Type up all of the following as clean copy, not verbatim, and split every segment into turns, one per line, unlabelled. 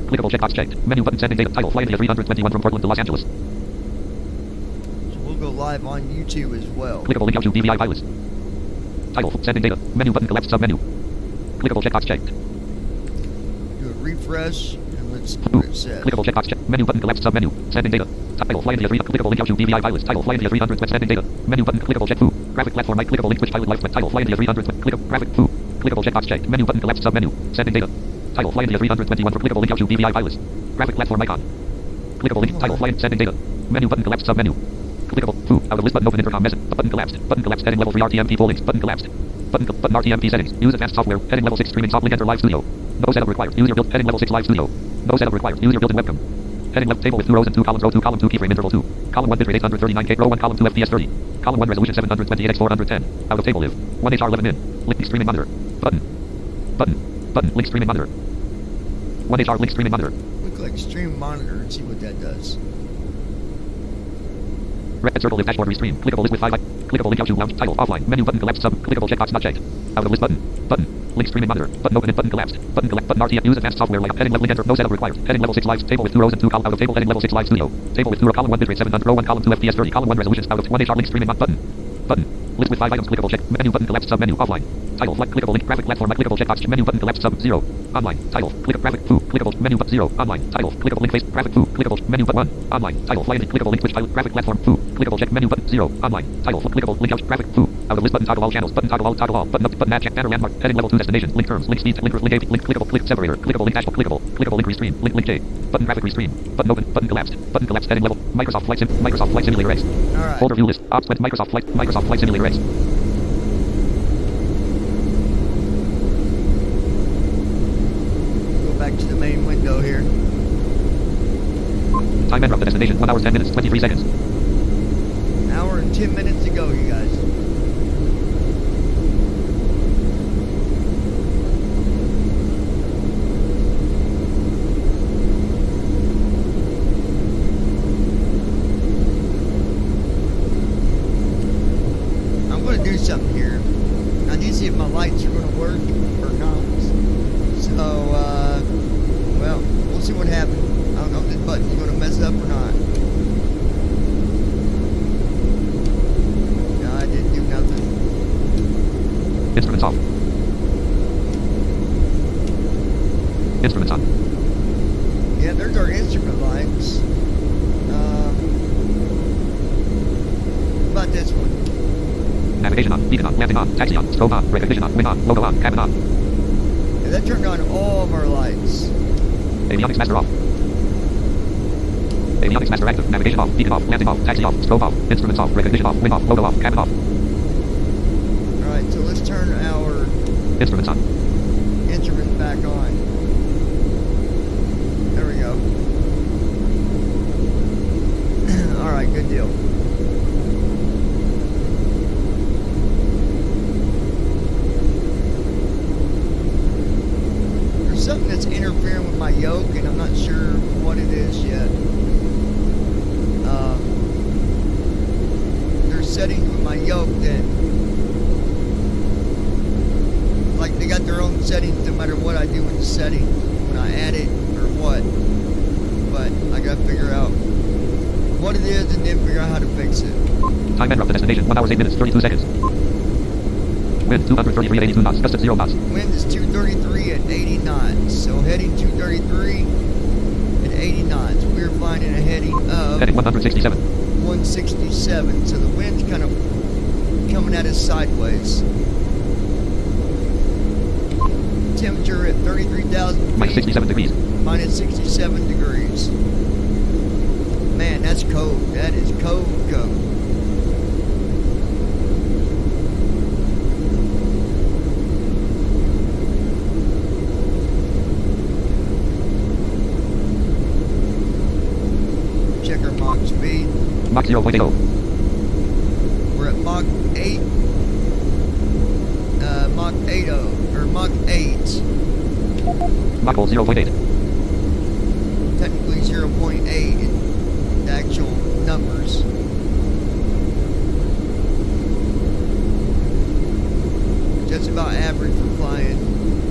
Clickable checkbox checked. Menu button sending data. Title flight a321 from Portland to Los Angeles.
So we'll go live on YouTube as well.
Clickable link YouTube DVI pilots. Title sending data. Menu button collapsed submenu. Clickable checkbox checked.
Do a refresh and let's see what it says.
Clickable checkbox checked. Menu button collapsed submenu. Sending data. Title flight India 3. Clickable link YouTube DVI pilots. Title flight India 300 sending data. Menu button clickable check foo. Graphic platform mic clickable link switch pilot life title flight India 300 clickable graphic foo. Clickable checkbox checked. Menu button collapsed submenu. Sending data. Title flight India 321 for clickable link YouTube DVI pilots. Graphic platform icon. Clickable link title flight sending data. Menu button collapsed submenu. Clickable foo. Out of list button open intercom message. Button collapsed. Button collapsed. Heading level 3 RTMP full links. Button collapsed. Button RTMP settings. Use advanced software. Heading level 6 streaming soft link enter live studio. No setup required. Use your built heading level 6 live studio. No setup required. Use your built-in webcam. Heading left table with 2 rows and 2 columns. Row 2 column 2 keyframe interval 2. Column 1 bitrate 839K. Row 1 column 2 FPS 30. Column 1 resolution 728x 410. Out of table live. 1 HR 11 min. Link streaming monitor. Button. Link streaming monitor. 1 HR link streaming monitor.
Look like stream monitor and see what that does.
Red circle live dashboard restream. Clickable list with 5. Clickable link YouTube lounge title offline. Menu button collapsed sub. Clickable checkbox not checked. Out of list button. Link streaming monitor. Button open and button collapsed. Button collapsed. Button RTM. Use advanced software like heading level link enter. No setup required. Heading level 6 live. Table with 2 rows and 2 column out of table. Heading level 6 live studio. Table with 2 row column 1 bitrate 700. Row 1 column 2 FPS 30. Column 1 resolution out of 1 HR link streaming button. List with 5 items. Clickable check. Menu button collapsed sub menu offline. Title flight clickable link graphic platform clickable checkbox menu button collapsed sub 0. Online. Title click graphic foo clickable menu but 0. Online. Title clickable link face graphic foo clickable menu but 1. Online. Title flight clickable link switch pilot graphic platform foo clickable check menu button 0. Online. Title clickable link out graphic foo out of list button toggle all channels button toggle all button up button add check banner landmark heading level 2 destination link terms link speed link AP link clickable click separator clickable link dashboard clickable link restream link J button graphic restream button open button collapsed heading level Microsoft Flight Simulator X.
All right.
Folder view list ops with Microsoft Flight Simulator X.
Back to the main window here.
Time enter up the destination 1 hour 10 minutes 23 seconds.
An hour and 10 minutes to go, you guys. I'm going to do something here. I need to see if my lights are going to work or not. So, well, we'll see what happens. I don't know if this button's going to mess up or not. No, I didn't do nothing.
Instruments off. Instruments on.
Yeah, there's our instrument lights. What about this one?
Navigation on, beacon on, landing on, taxi on, strobe on, recognition on, wing on, logo on, cabin on.
Yeah, that turned on all of our lights.
Avionics master off. Avionics master active. Navigation off. Beacon off. Landing off. Taxi off. Strobe off. Instruments off. Recognition off. Wing off. Logo off. Cabin off.
Alright, so let's turn our
Instruments on.
instruments back on. There we go. Alright, good deal. Something that's interfering with my yoke, and I'm not sure what it is yet. There's settings with my yoke that, like, they got their own settings no matter what I do with the settings, when I add it or what. But I gotta figure out what it is and then figure out how to fix it.
Time enter up the destination 1 hour 8 minutes 32 seconds. Wind 233 at 82 knots. Gust at 0 knots.
Wind is 233 at 80 knots. So heading 233 at 80 knots. We're flying in a heading of
Heading 167.
167. So the wind's kind of coming at us sideways. Temperature at 33,000 feet.
Minus 67 degrees.
Minus 67 degrees. Man, that's cold. That is cold. Check our Mach speed.
Mach 0.80.
We're at Mach 8. Mach 80. Or Mach 8.
Mach 0.8.
Technically 0.8 in the actual numbers. Just about average for flying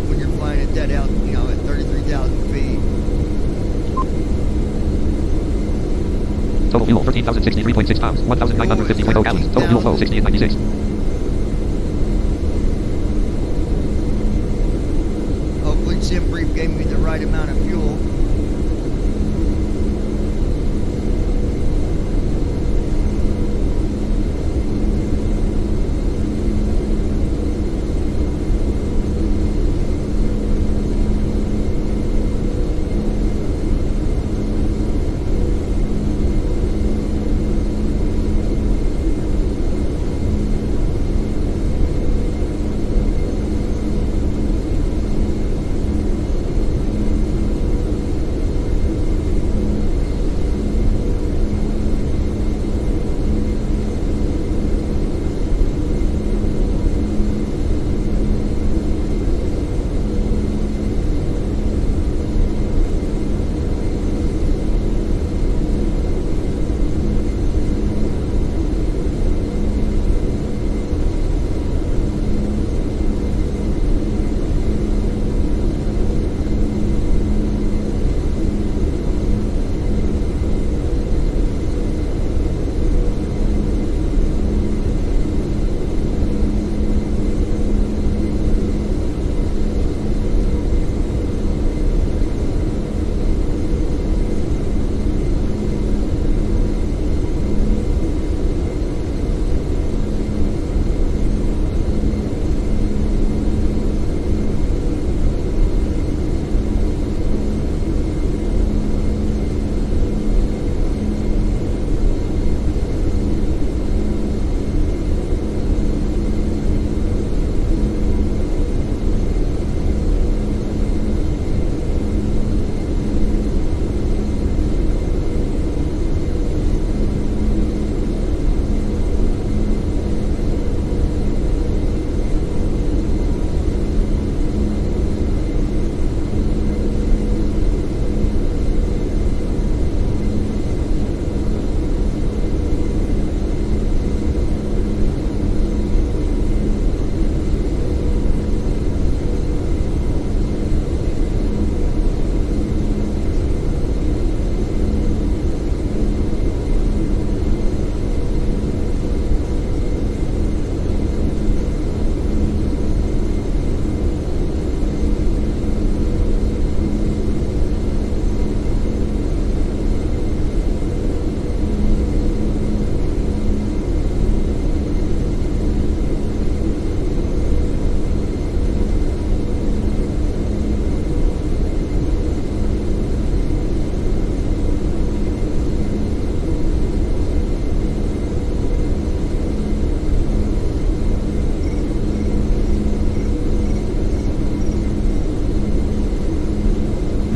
when you're flying at that out, at 33,000 feet.
Total fuel 13,063.6 pounds. 1,950.0 gallons. Total fuel flow 60 and 96.
Hopefully SimBrief gave me the right amount of fuel.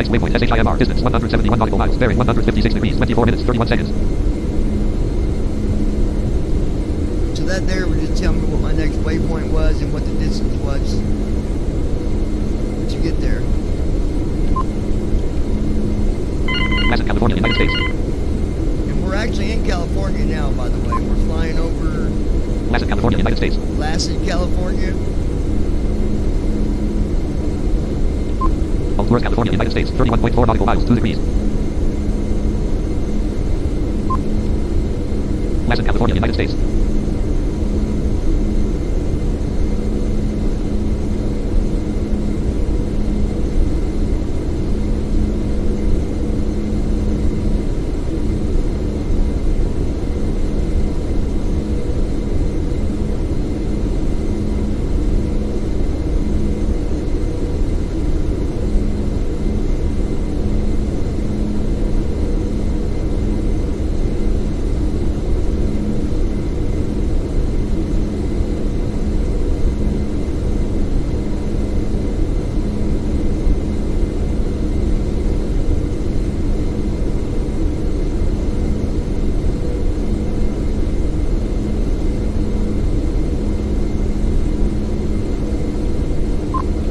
Next waypoint, SHIMR, distance 171 nautical miles, bearing 156 degrees, 24 minutes, 31 seconds.
So that there would just tell me what my next waypoint was and what the distance was to get there.
Lassen, California, United States.
And we're actually in California now, by the way. We're flying over
Lassen, California, United States.
Lassen, California.
Alturas, California, United States. 31.4 nautical miles, 2 degrees. Lassen, California, United States.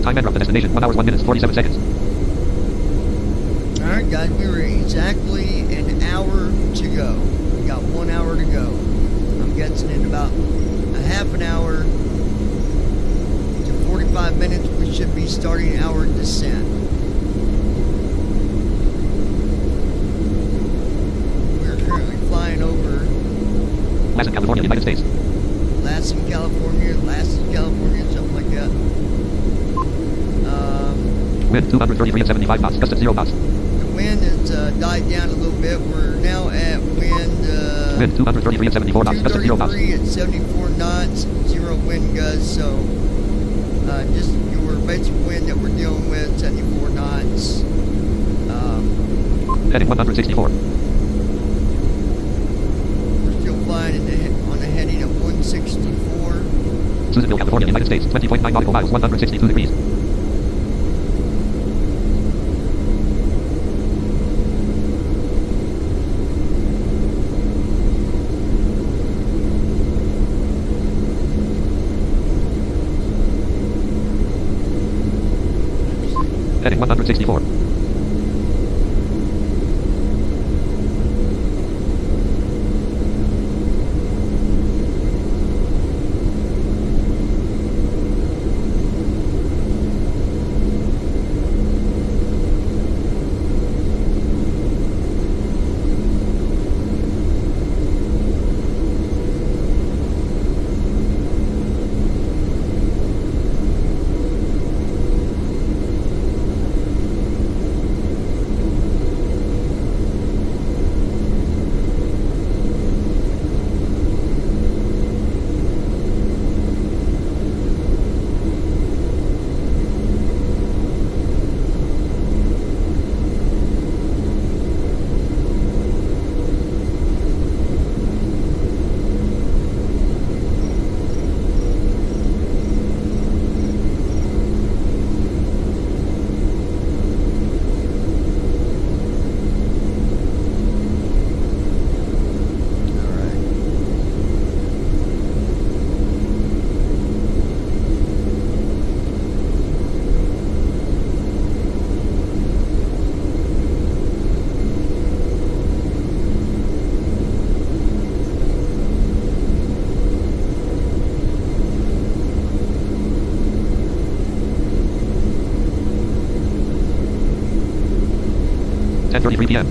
Time enter of the destination, 1 hour, 1 minute, 47 seconds.
Alright guys, we were exactly an hour to go. We got 1 hour to go. I'm guessing in about a half an hour to 45 minutes we should be starting our descent. We're currently flying
California, United States.
Lansing, California, something like that.
Wind 233 and 75 knots, gust at 0 knots.
The wind has died down a little bit. We're now at wind
233 and 74 knots, gust at 0 knots.
233 at 74 knots, 0 wind gust. So just your basic wind that we're dealing with, 74 knots.
Heading 164.
We're still flying on a heading of 164.
Susanville, California, United States, 20.9 nautical miles, 162 degrees. Heading 164. Ten 33 p.m.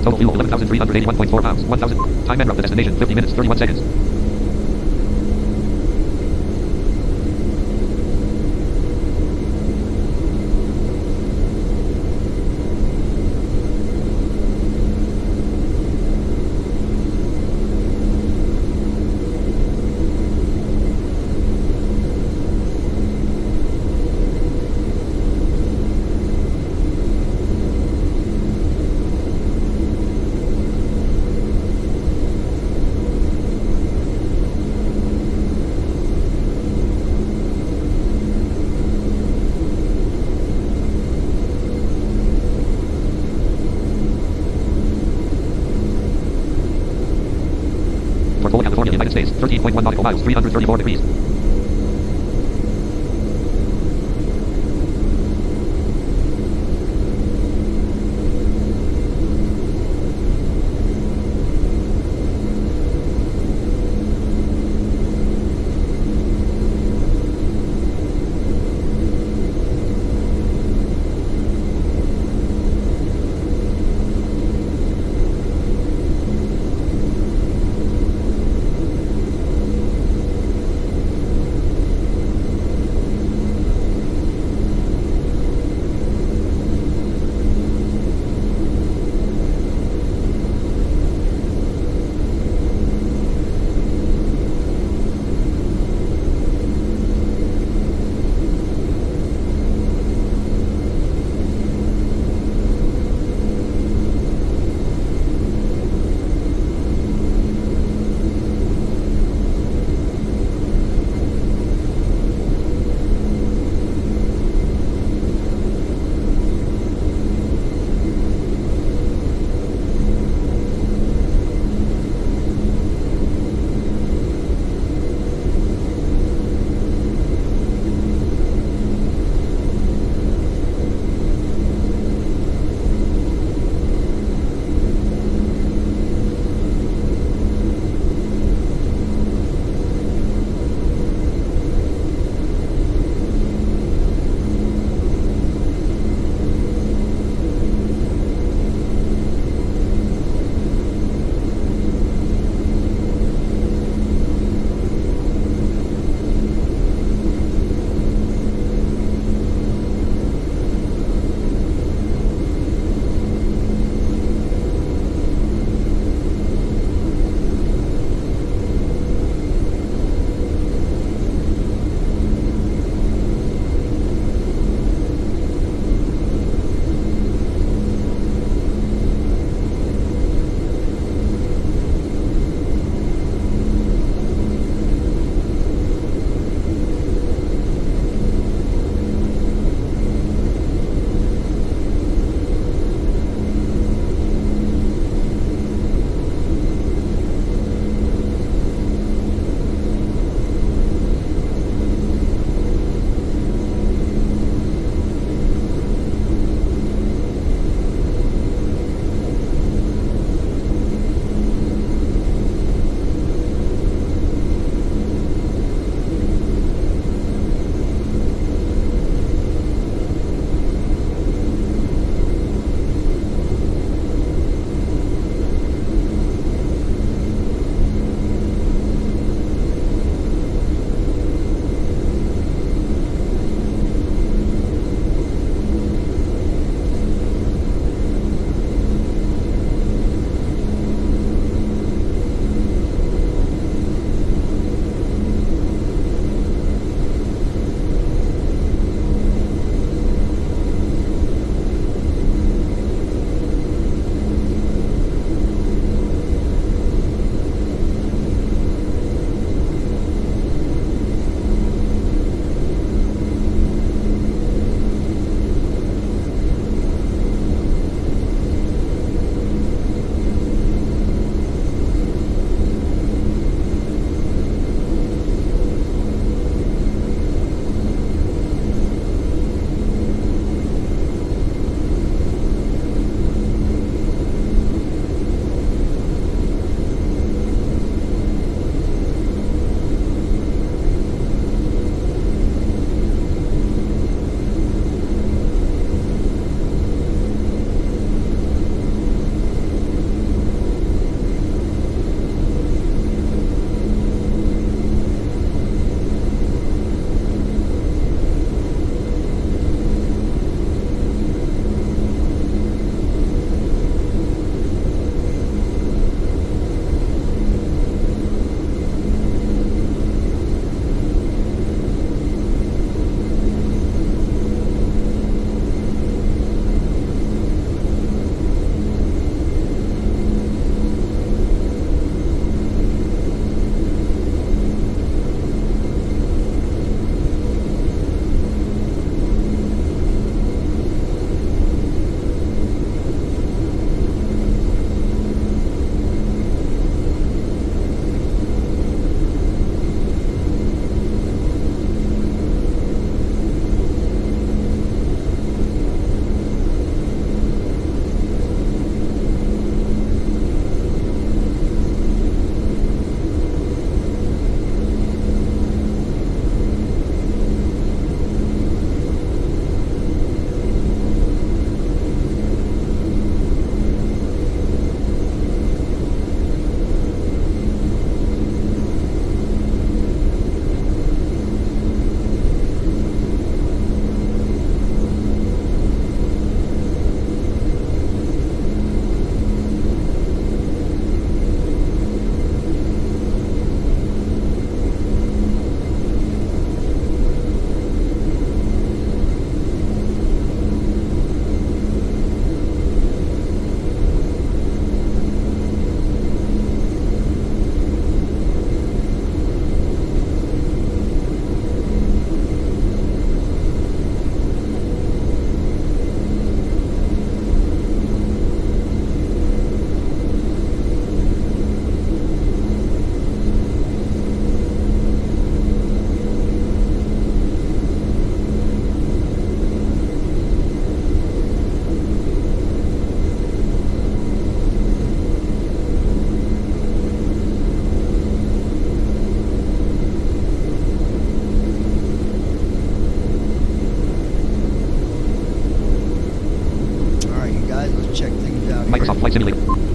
Total fuel 11,381.4 pounds. 1,000. Time en route to destination 50 minutes 31 seconds. Portola, California, United States. 13.1 nautical miles. 334 degrees.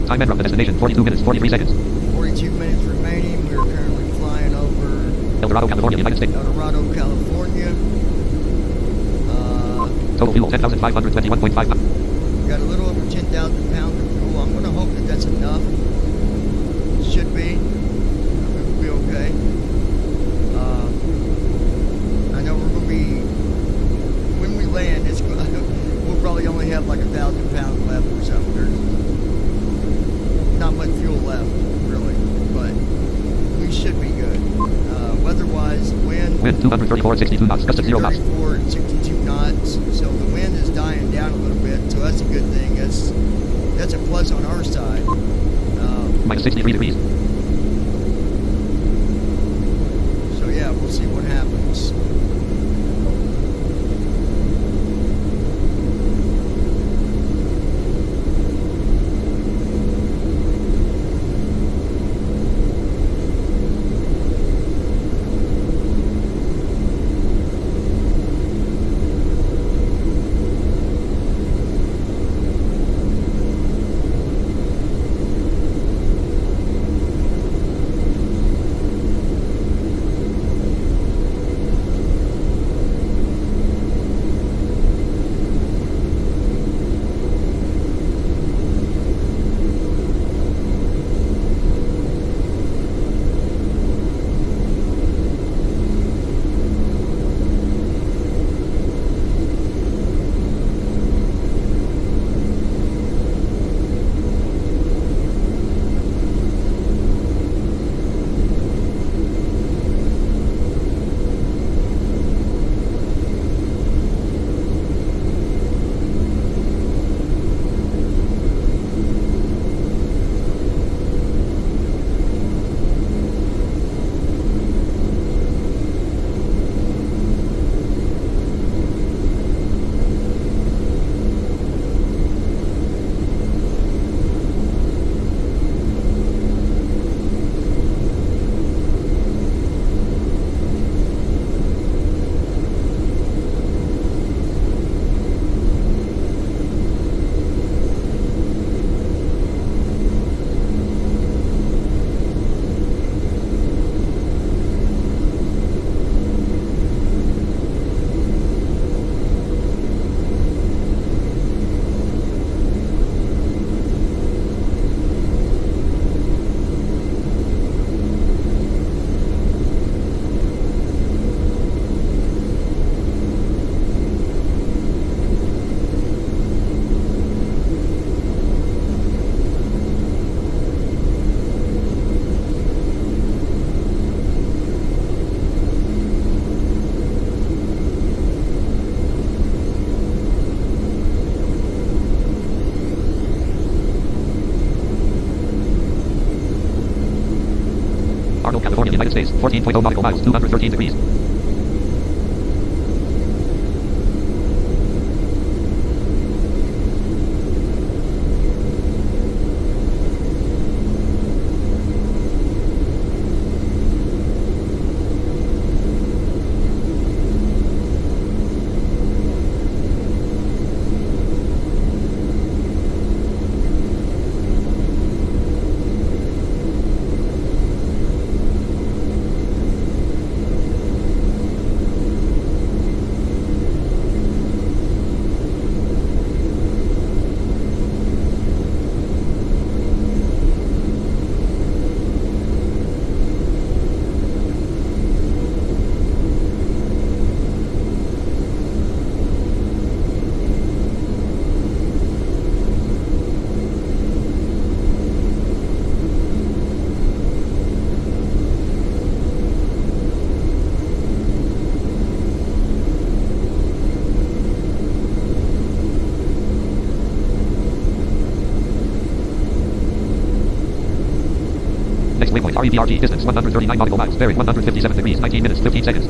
Time and from the destination, 42 minutes, 43 seconds.
42 minutes remaining. We're currently flying over
El Dorado, California, United States.
El Dorado, California.
Total fuel, 10,521.5 pounds.
Got a little over 10,000 pounds of fuel. I'm going to hope that that's enough. Should be. We'll be okay. I know we're going to be, when we land, we'll probably only have like 1,000 pounds left or something. There's not much fuel left, really, but we should be good. Weather-wise, wind
234 at 62 knots, gust of 0 knots.
234 and 62 knots. So the wind is dying down a little bit, so that's a good thing. That's a plus on our side.
Minus 63 degrees.
So yeah, we'll see what happens.
California, United States, 14.0 nautical miles, 213 degrees. Next waypoint, REDRG, distance 139 nautical miles, bearing 157 degrees, 19 minutes, 15 seconds.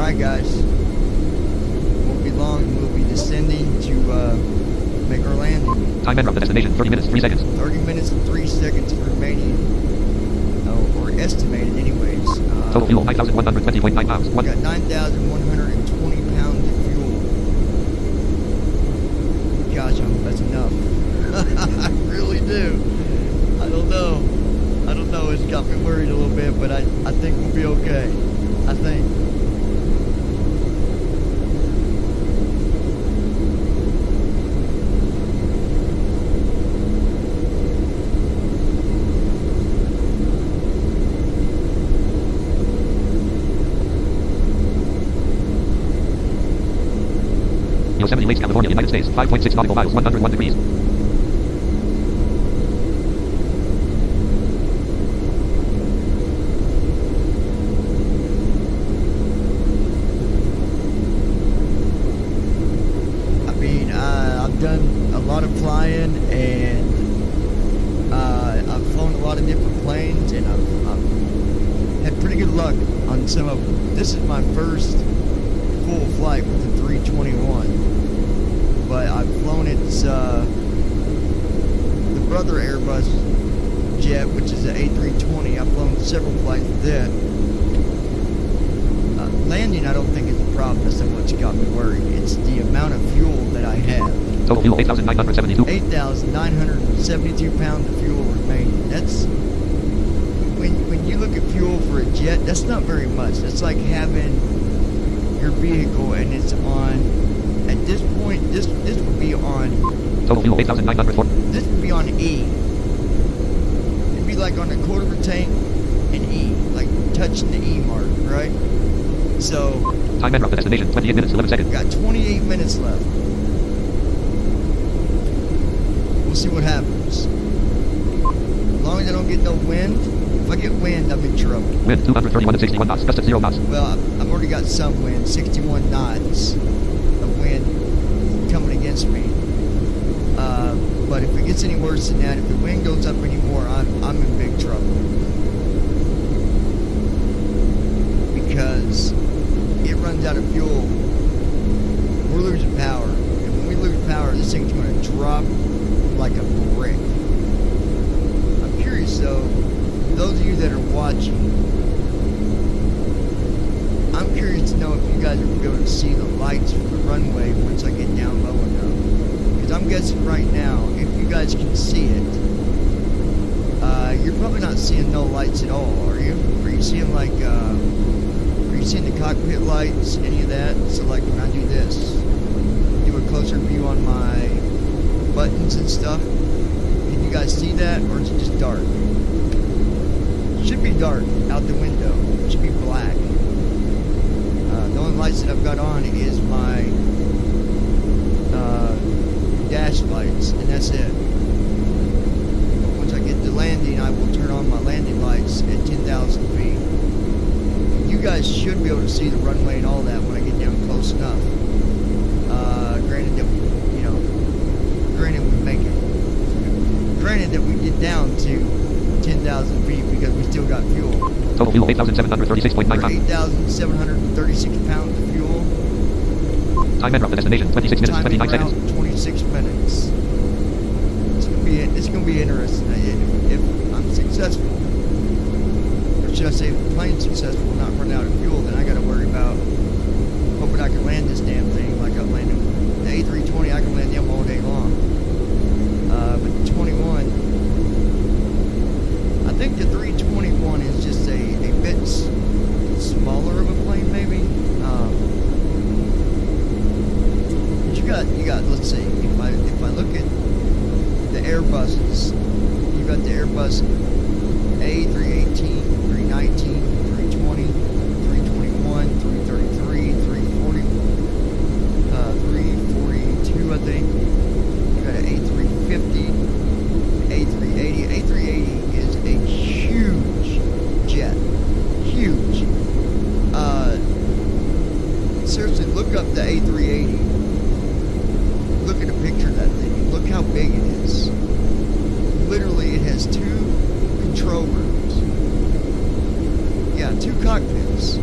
Alright guys, won't be long, we'll be descending to make our landing.
Time and from the destination, 30 minutes, 3 seconds.
30 minutes and 3 seconds remaining, or estimated anyways.
Total fuel, 9,120.9 pounds.
We got 9,120 pounds of fuel. Gosh, that's enough. I really do. I don't know. It's got me worried a little bit, but I think we'll be okay. I think.
Yosemite Lakes, California, United States, 5.6 nautical miles, 101 degrees.
I've done a lot of flying, and I've flown a lot of different planes, and I've had pretty good luck on some of them. This is my first full flight with the 321, but I've flown its the brother Airbus jet, which is the A320. I've flown several flights with that. Landing, I don't think is the problem. That's not what's got me worried. It's the amount of fuel that I have.
Total fuel, 8,972.
8,972 pounds of fuel remaining. That's when you look at fuel for a jet, that's not very much. That's like having your vehicle and it's on. At this point, this would be on.
Total fuel, 8,904.
This would be on E. It'd be like on a quarter of a tank and E, like touching the E mark, right? So.
Time and from the destination, 28 minutes, 11 seconds.
Got 28 minutes left. We'll see what happens. As long as I don't get no wind. If I get wind, I'm in trouble.
Wind 231 and 61 knots, gust at 0 knots.
Well, I've already got some wind, 61 knots of wind coming against me. But if it gets any worse than that, if the wind goes up anymore, I'm in big trouble. Because it runs out of fuel, we're losing power. And when we lose power, this thing's going to drop like a brick. I'm curious though, those of you that are watching, I'm curious to know if you guys are going to be able to see the lights from the runway once I get down low enough. Because I'm guessing right now, if you guys can see it, you're probably not seeing no lights at all, are you? Are you seeing like, are you seeing the cockpit lights, any of that? So like when I do this, do a closer view on my buttons and stuff, can you guys see that, or is it just dark? It should be dark out the window. It should be black. The only lights that I've got on is my dash lights, and that's it. But once I get to landing, I will turn on my landing lights at 10,000 feet. You guys should be able to see the runway and all that when I get down close enough. Granted that we make it. Granted that we get down to 10,000 feet because we still got fuel.
Total fuel, 8,736.9 pounds.
8,736 pounds of fuel.
Time and from the destination, 26 minutes, 29 seconds.
26 minutes. It's gonna be interesting. If I'm successful, or should I say, if the plane's successful, not run out of fuel, then I got to worry about hoping I can land this damn thing like I'm landing the A320. I can land them all day long. But the 21, I think the 321 is just a bit smaller of a plane, maybe. But you got. Let's see. If I look at the Airbuses, you got the Airbus A318, 319, 320, 321, 333, 340, 342, I think. You got an A350, A380. A380 is a huge jet. Huge. Seriously, look up the A380. Look at a picture of that thing. Look how big it is. Literally, it has 2 control rooms. Yeah, 2 cockpits.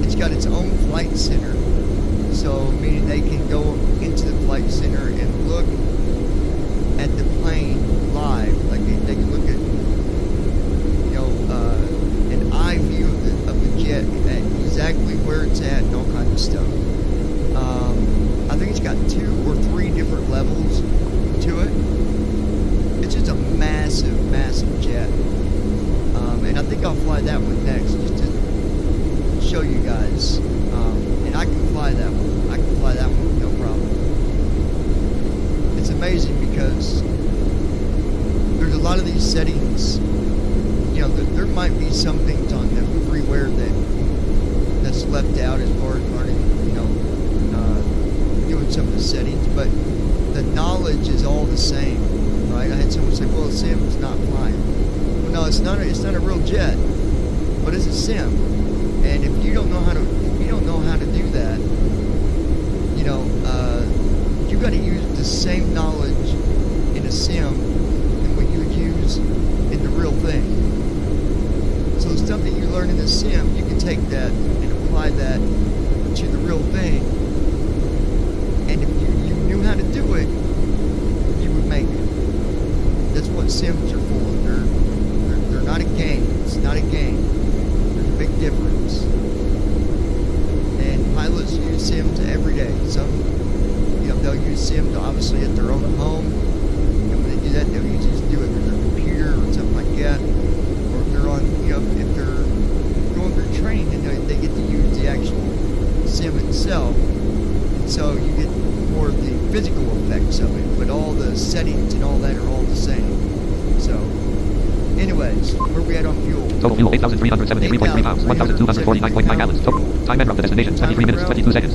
it's got its own flight center. So, meaning they can go into the flight center and look at the plane live. Like they can look at, an eye view of the jet at exactly where it's at and all kinds of stuff. I think it's got 2 or 3 different levels to it. It's just a massive, massive jet. And I think I'll fly that one next just to show you guys. And I can fly that one. I can fly that one with no problem. It's amazing because there's a lot of these settings. There might be some things on the freeware that's left out as far as learning, doing some of the settings, but the knowledge is all the same, right? I had someone say, well, a sim is not flying. Well, no, it's not a real jet, but it's a sim. And if you don't know how to do that, you got to use the same knowledge in a sim than what you would use in the real thing. So stuff that you learn in the sim, you can take that and apply that to the real thing. And if you knew how to do it, you would make it. That's what sims are for. They're not a game. It's not a game. There's a big difference. And pilots use sims every day. Some, they'll use sims obviously at their own home. And when they do that, they'll usually just do it with their computer or something like that. Or if they're on, if they're going through training, then they get to use the actual sim itself. And so you get more of the physical effects of it, but all the settings and all that are all the same. So, anyways, where we at on fuel?
Total fuel 8,373.3 pounds, 1,249.9 gallons. Total. Time en route to destination 23 minutes 22 seconds.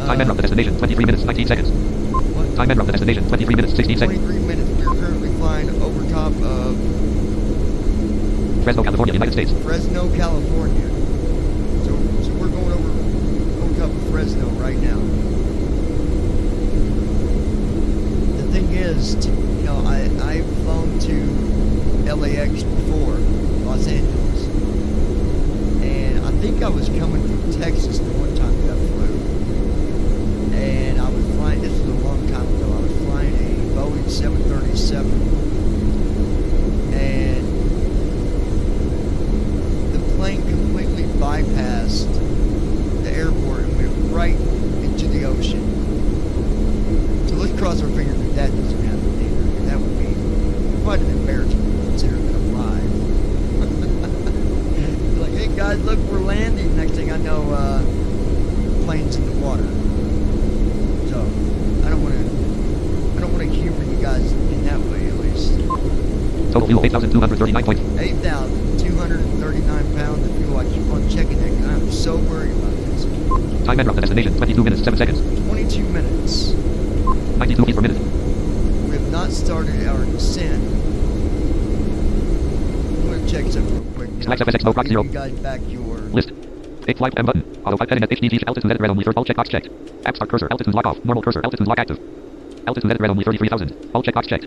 Time en route to destination 23 minutes 19 seconds.
What?
Time en route to destination 23 minutes 16 seconds.
23 minutes. We're currently flying over top of
Fresno, California, United States.
Fresno, California. So we're going over top of Fresno right now. The thing is, I've flown to LAX before, Los Angeles, and I think I was coming from Texas the one time that I flew, and I was flying, this was a long time ago, I was flying a Boeing 737, and the plane completely bypassed the airport and went right into the ocean. So let's cross our fingers that doesn't happen either. That would be quite an embarrassment considering that I'm live. Like, hey guys, look, we're landing. Next thing I know, plane's in the water. So I don't want to humor you guys in that way, at least.
Total fuel 8,239.
8,239 pounds of fuel. I keep on checking that because I'm so worried about this.
Time en route to destination 22 minutes 7 seconds.
22 minutes.
92 feet per minute.
We have not started our descent. I'm going to check something real quick.
Select FSX mode, rock
Give
0.
you guys back your...
List. 8 flight M button. Auto flight heading at HDG altitude at red only for all checkbox checked. App start cursor altitude lock off. Normal cursor altitude lock active. Altitude at red only 33,000. All checkbox checked.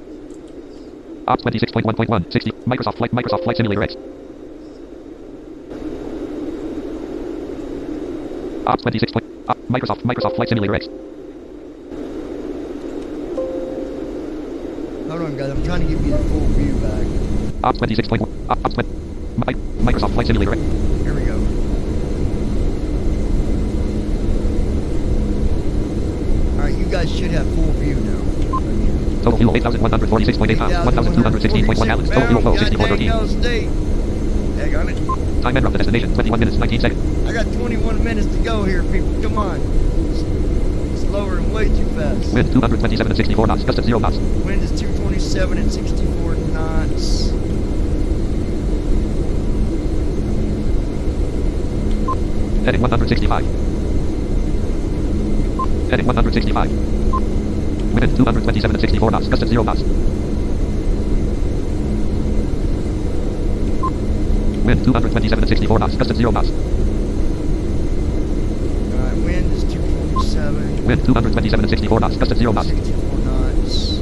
Ops 26.1.1 60. Microsoft Flight Simulator X. Ops 26. Microsoft Flight Simulator X.
Hold on, guys. I'm trying to give you the full view back.
Ops 26.1. Ops 20. Microsoft Flight Simulator X.
Here we go. Alright, you guys should have full view now.
Total fuel 8,146.8 pounds, 1,216.1 gallons. Total fuel flow 6413.
Heck on it.
Time en route to destination 21 minutes 19 seconds.
I got 21 minutes to go here, people. Come on. It's lowering way too fast.
Wind 227 and 64 knots, gust at 0 knots.
Wind is 227 and 64 knots.
Heading 165. Heading 165. Wind 227 and 64 knots, gust at 0 knots. Wind 227 and 64 knots, gust at 0 knots.
Alright, wind is 227.
Wind 227 and 64 knots, gust at 0 knots.
64 knots.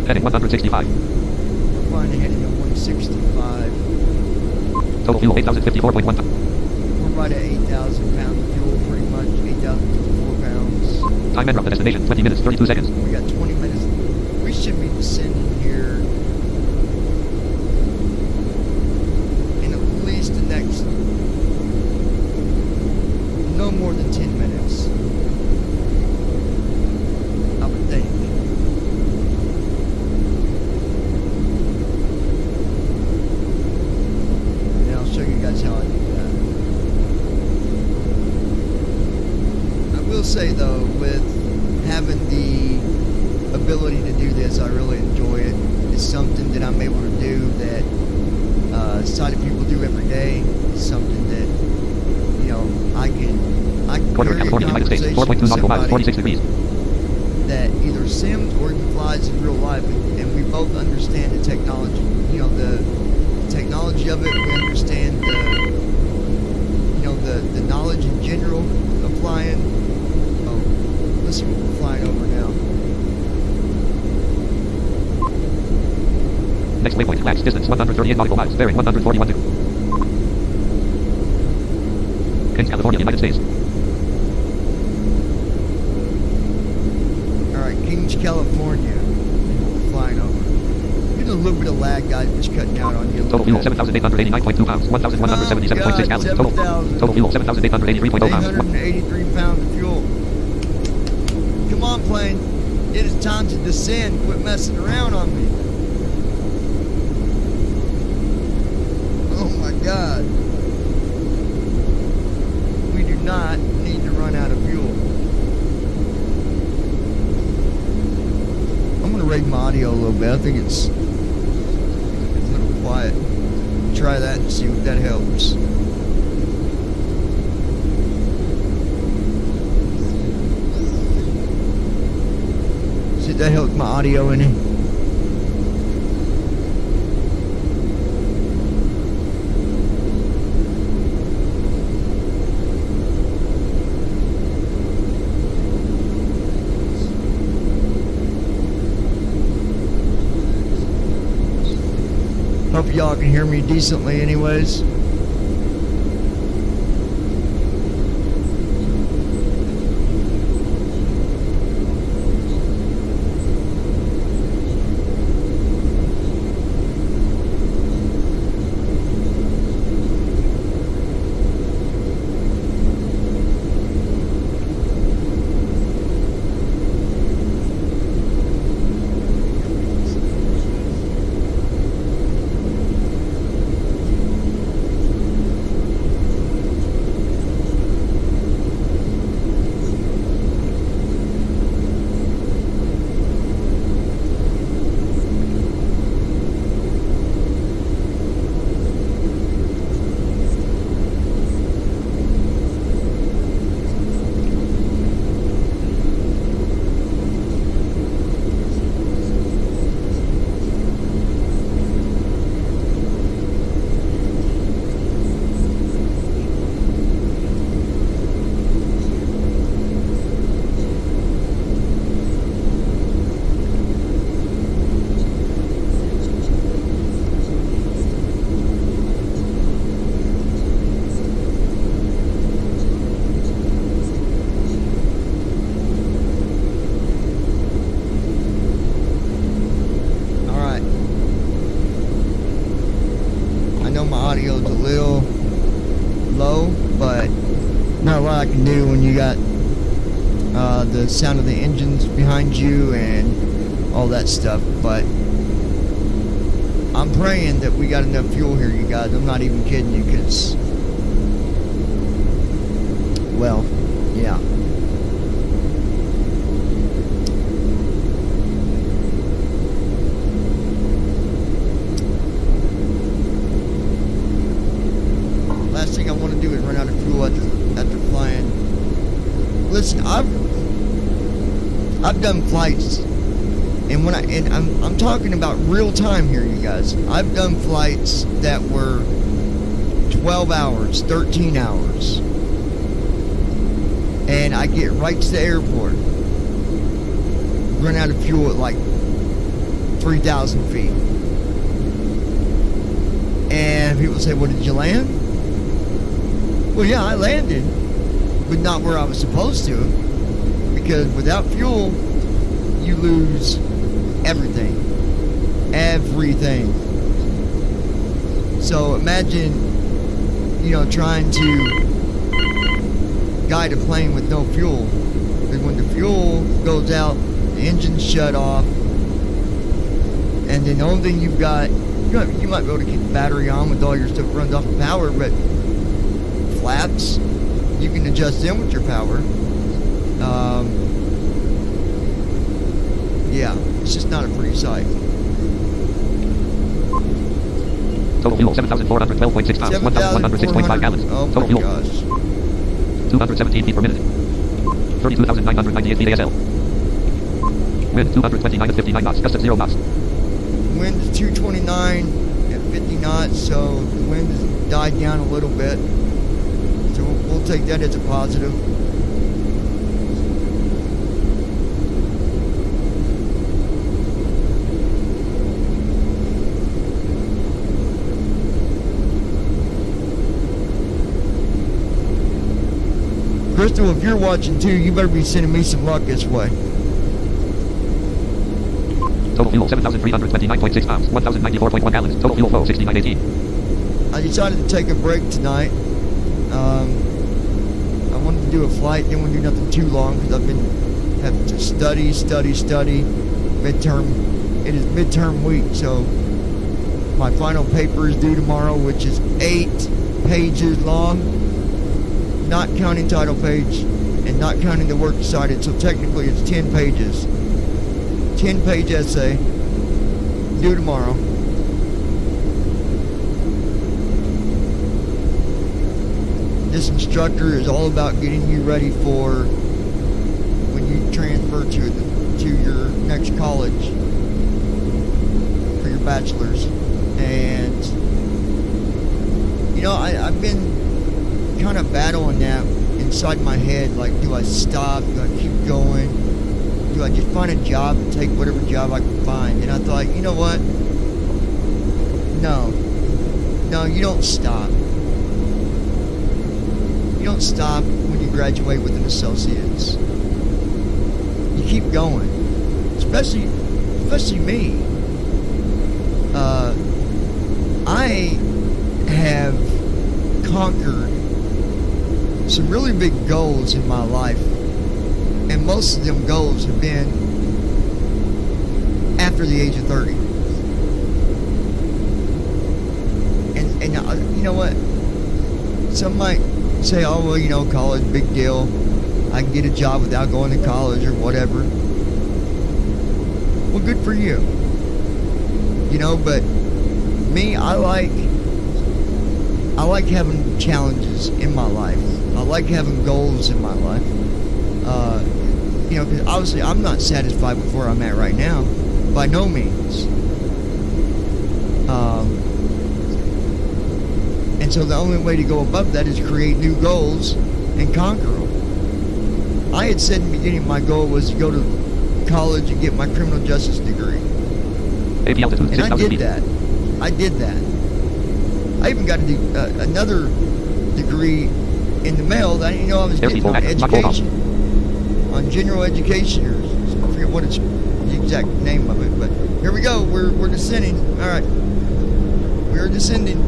Heading 165.
We're flying heading at 165.
Total fuel 8,054.1.
We're right at 8,000 pounds of fuel, pretty much 8,054 pounds.
Time and route to destination 20 minutes 32 seconds.
We got 20 minutes. We should be descending here in at least the next no more than 10 minutes. I would think. And I'll show you guys how I do that. I will say though, with having the ability to do this, I really enjoy it. It's something that I'm able to do that sighted people do every day. It's something that, you know, I can
Quarter
carry a
California, United States.
conversation
4.2
with
nautical miles,
somebody
46 degrees.
that either sims or even flies in real life, and we both understand the technology. You know, the technology of it. We understand the knowledge in general of flying. Oh, let's see what we're flying over now.
Next waypoint, max distance 138 nautical miles, bearing 141 degrees. Kings, California, United States.
Alright, Kings, California. We're flying over. Getting a little bit of lag, guys, just cutting out on you a little
Total fuel
bit.
7,889.2 pounds, 1,177.6 gallons. Total fuel 7,883.0 pounds.
883 pounds of fuel. Come on, plane. It is time to descend. Quit messing around on me. Oh my God. We do not need to run out of fuel. I'm going to rate my audio a little bit. I think it's a little quiet. Try that and see if that helps. See if that helps my audio any. Hope y'all can hear me decently anyways. Audio's a little low, but not a lot I can do when you got the sound of the engines behind you and all that stuff. But I'm praying that we got enough fuel here, you guys. I'm not even kidding you, because, well, yeah. Last thing I want to do is run out of fuel after flying. Listen, I've done flights, and I'm talking about real time here, you guys. I've done flights that were 12 hours, 13 hours, and I get right to the airport, run out of fuel at like 3,000 feet. And people say, well, did you land? Well, yeah, I landed, but not where I was supposed to. Because without fuel, you lose everything. Everything. So imagine, trying to guide a plane with no fuel. Because when the fuel goes out, the engine's shut off, and then the only thing you've got, you might be able to keep the battery on with all your stuff runs off of power, but flaps, you can adjust them with your power. Yeah, it's just not a pretty sight.
Total fuel 7,412.6 pounds, 1,106.5 gallons.
Oh
Total
my
fuel
gosh.
217 feet per minute. 32,998 feet ASL. Wind 229 at 59 knots, gust at 0 knots.
Wind is 229 at 50 knots, so the wind has died down a little bit. So we'll take that as a positive. Crystal, if you're watching too, you better be sending me some luck this way.
Total fuel 7,329.6 pounds, 1,094.1 gallons. Total fuel flow 6918.
I decided to take a break tonight. I wanted to do a flight, didn't want to do nothing too long because I've been having to study. Midterm, it is midterm week, so my final paper is due tomorrow, which is 8 pages long, not counting title page and not counting the work cited, so technically it's 10 pages. 10-page essay due tomorrow. This instructor is all about getting you ready for when you transfer to your next college for your bachelor's. And I've been kind of battling that inside my head, like, do I stop, do I keep going, do I just find a job and take whatever job I can find? And I thought, you know what, no, you don't stop. You don't stop when you graduate with an associate's. You keep going, especially me. I have conquered some really big goals in my life, and most of them goals have been after the age of 30. And you know what? Some might say, oh, well, college, big deal. I can get a job without going to college or whatever. Well, good for you. But me, I like having challenges in my life. I like having goals in my life. Because obviously I'm not satisfied with where I'm at right now, by no means. And so the only way to go above that is create new goals and conquer them. I had said in the beginning my goal was to go to college and get my criminal justice degree.
AP altitude,
And I
6,000
did
feet.
that. I did that. I even got another degree in the mail that I didn't know I was getting on education. On general education, or I forget what it's the exact name of it, but here we go. We're descending. All right, we're descending.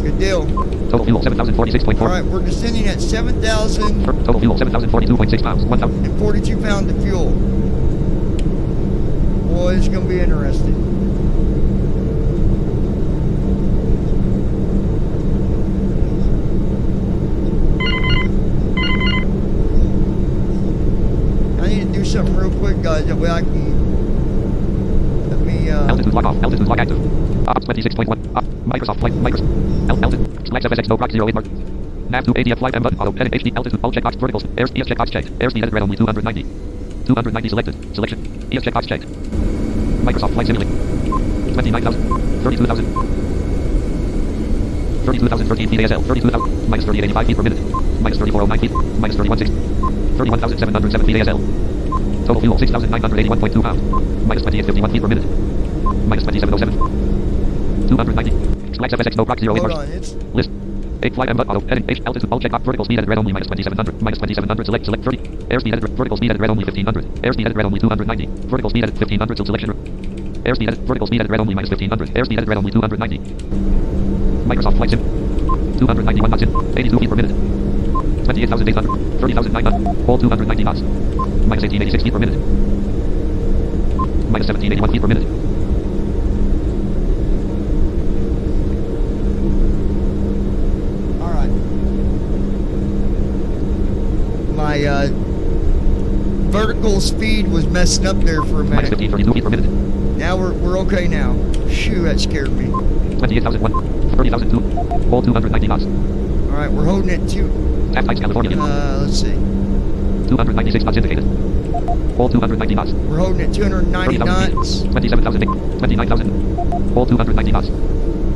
Good deal.
Total fuel 7,046.4.
All right, we're descending at 7,042
Total fuel 7,042.6 pounds, 1,000.
pounds of fuel. Boy, it's gonna be interesting. Something real quick, guys, that way I can
altitude lock off, altitude lock active. 26.1. Microsoft flight, Microsoft. Altitude, slash FSX, no proc 0 8 mark. Nav to ADF flight M button, auto, edit HD, altitude, all checkbox, verticals, airspeed checkbox checked, airspeed edit red only 290. 290 selected, selection, ES checkbox checked. Microsoft flight simulator. 29,000, 32,000. 32,013 feet ASL, 32,000, minus 3885 feet per minute, minus 3409 feet, minus 3160, 31,707 feet ASL. Total fuel 6,981.2 pounds, minus 2851 feet per minute, Minus 2707. 290. Flags FSX no proc 0
Hold
margin.
on, it's
List. 8 flight M but auto. Heading H altitude all check box. Vertical speed edit red only minus 2700. Minus 2700 select 30. Airspeed edit vertical speed edit red only 1500. Airspeed edit red only 290. Vertical speed edit 1500 till selection. Airspeed edit vertical speed edit red only minus 1500. Airspeed edit red only 290. Microsoft Flight Sim. 291 knots in. 82 feet per minute. 28,800. 30,900. All 290 knots. Minus 1886 feet per minute. Minus 1781 feet per minute.
all right. My vertical speed was messing up there for a
Minus
minute.
1532 feet per minute.
Now we're okay now. Shoo, that scared me.
28,001. 30,002. All 290 knots.
All right, we're holding it to.
Tap Heights, California.
Let's see.
296 knots indicated. All 290 knots.
We're holding at 290
30,000
knots.
feet. 27,000 feet. 29,000. All 290 knots.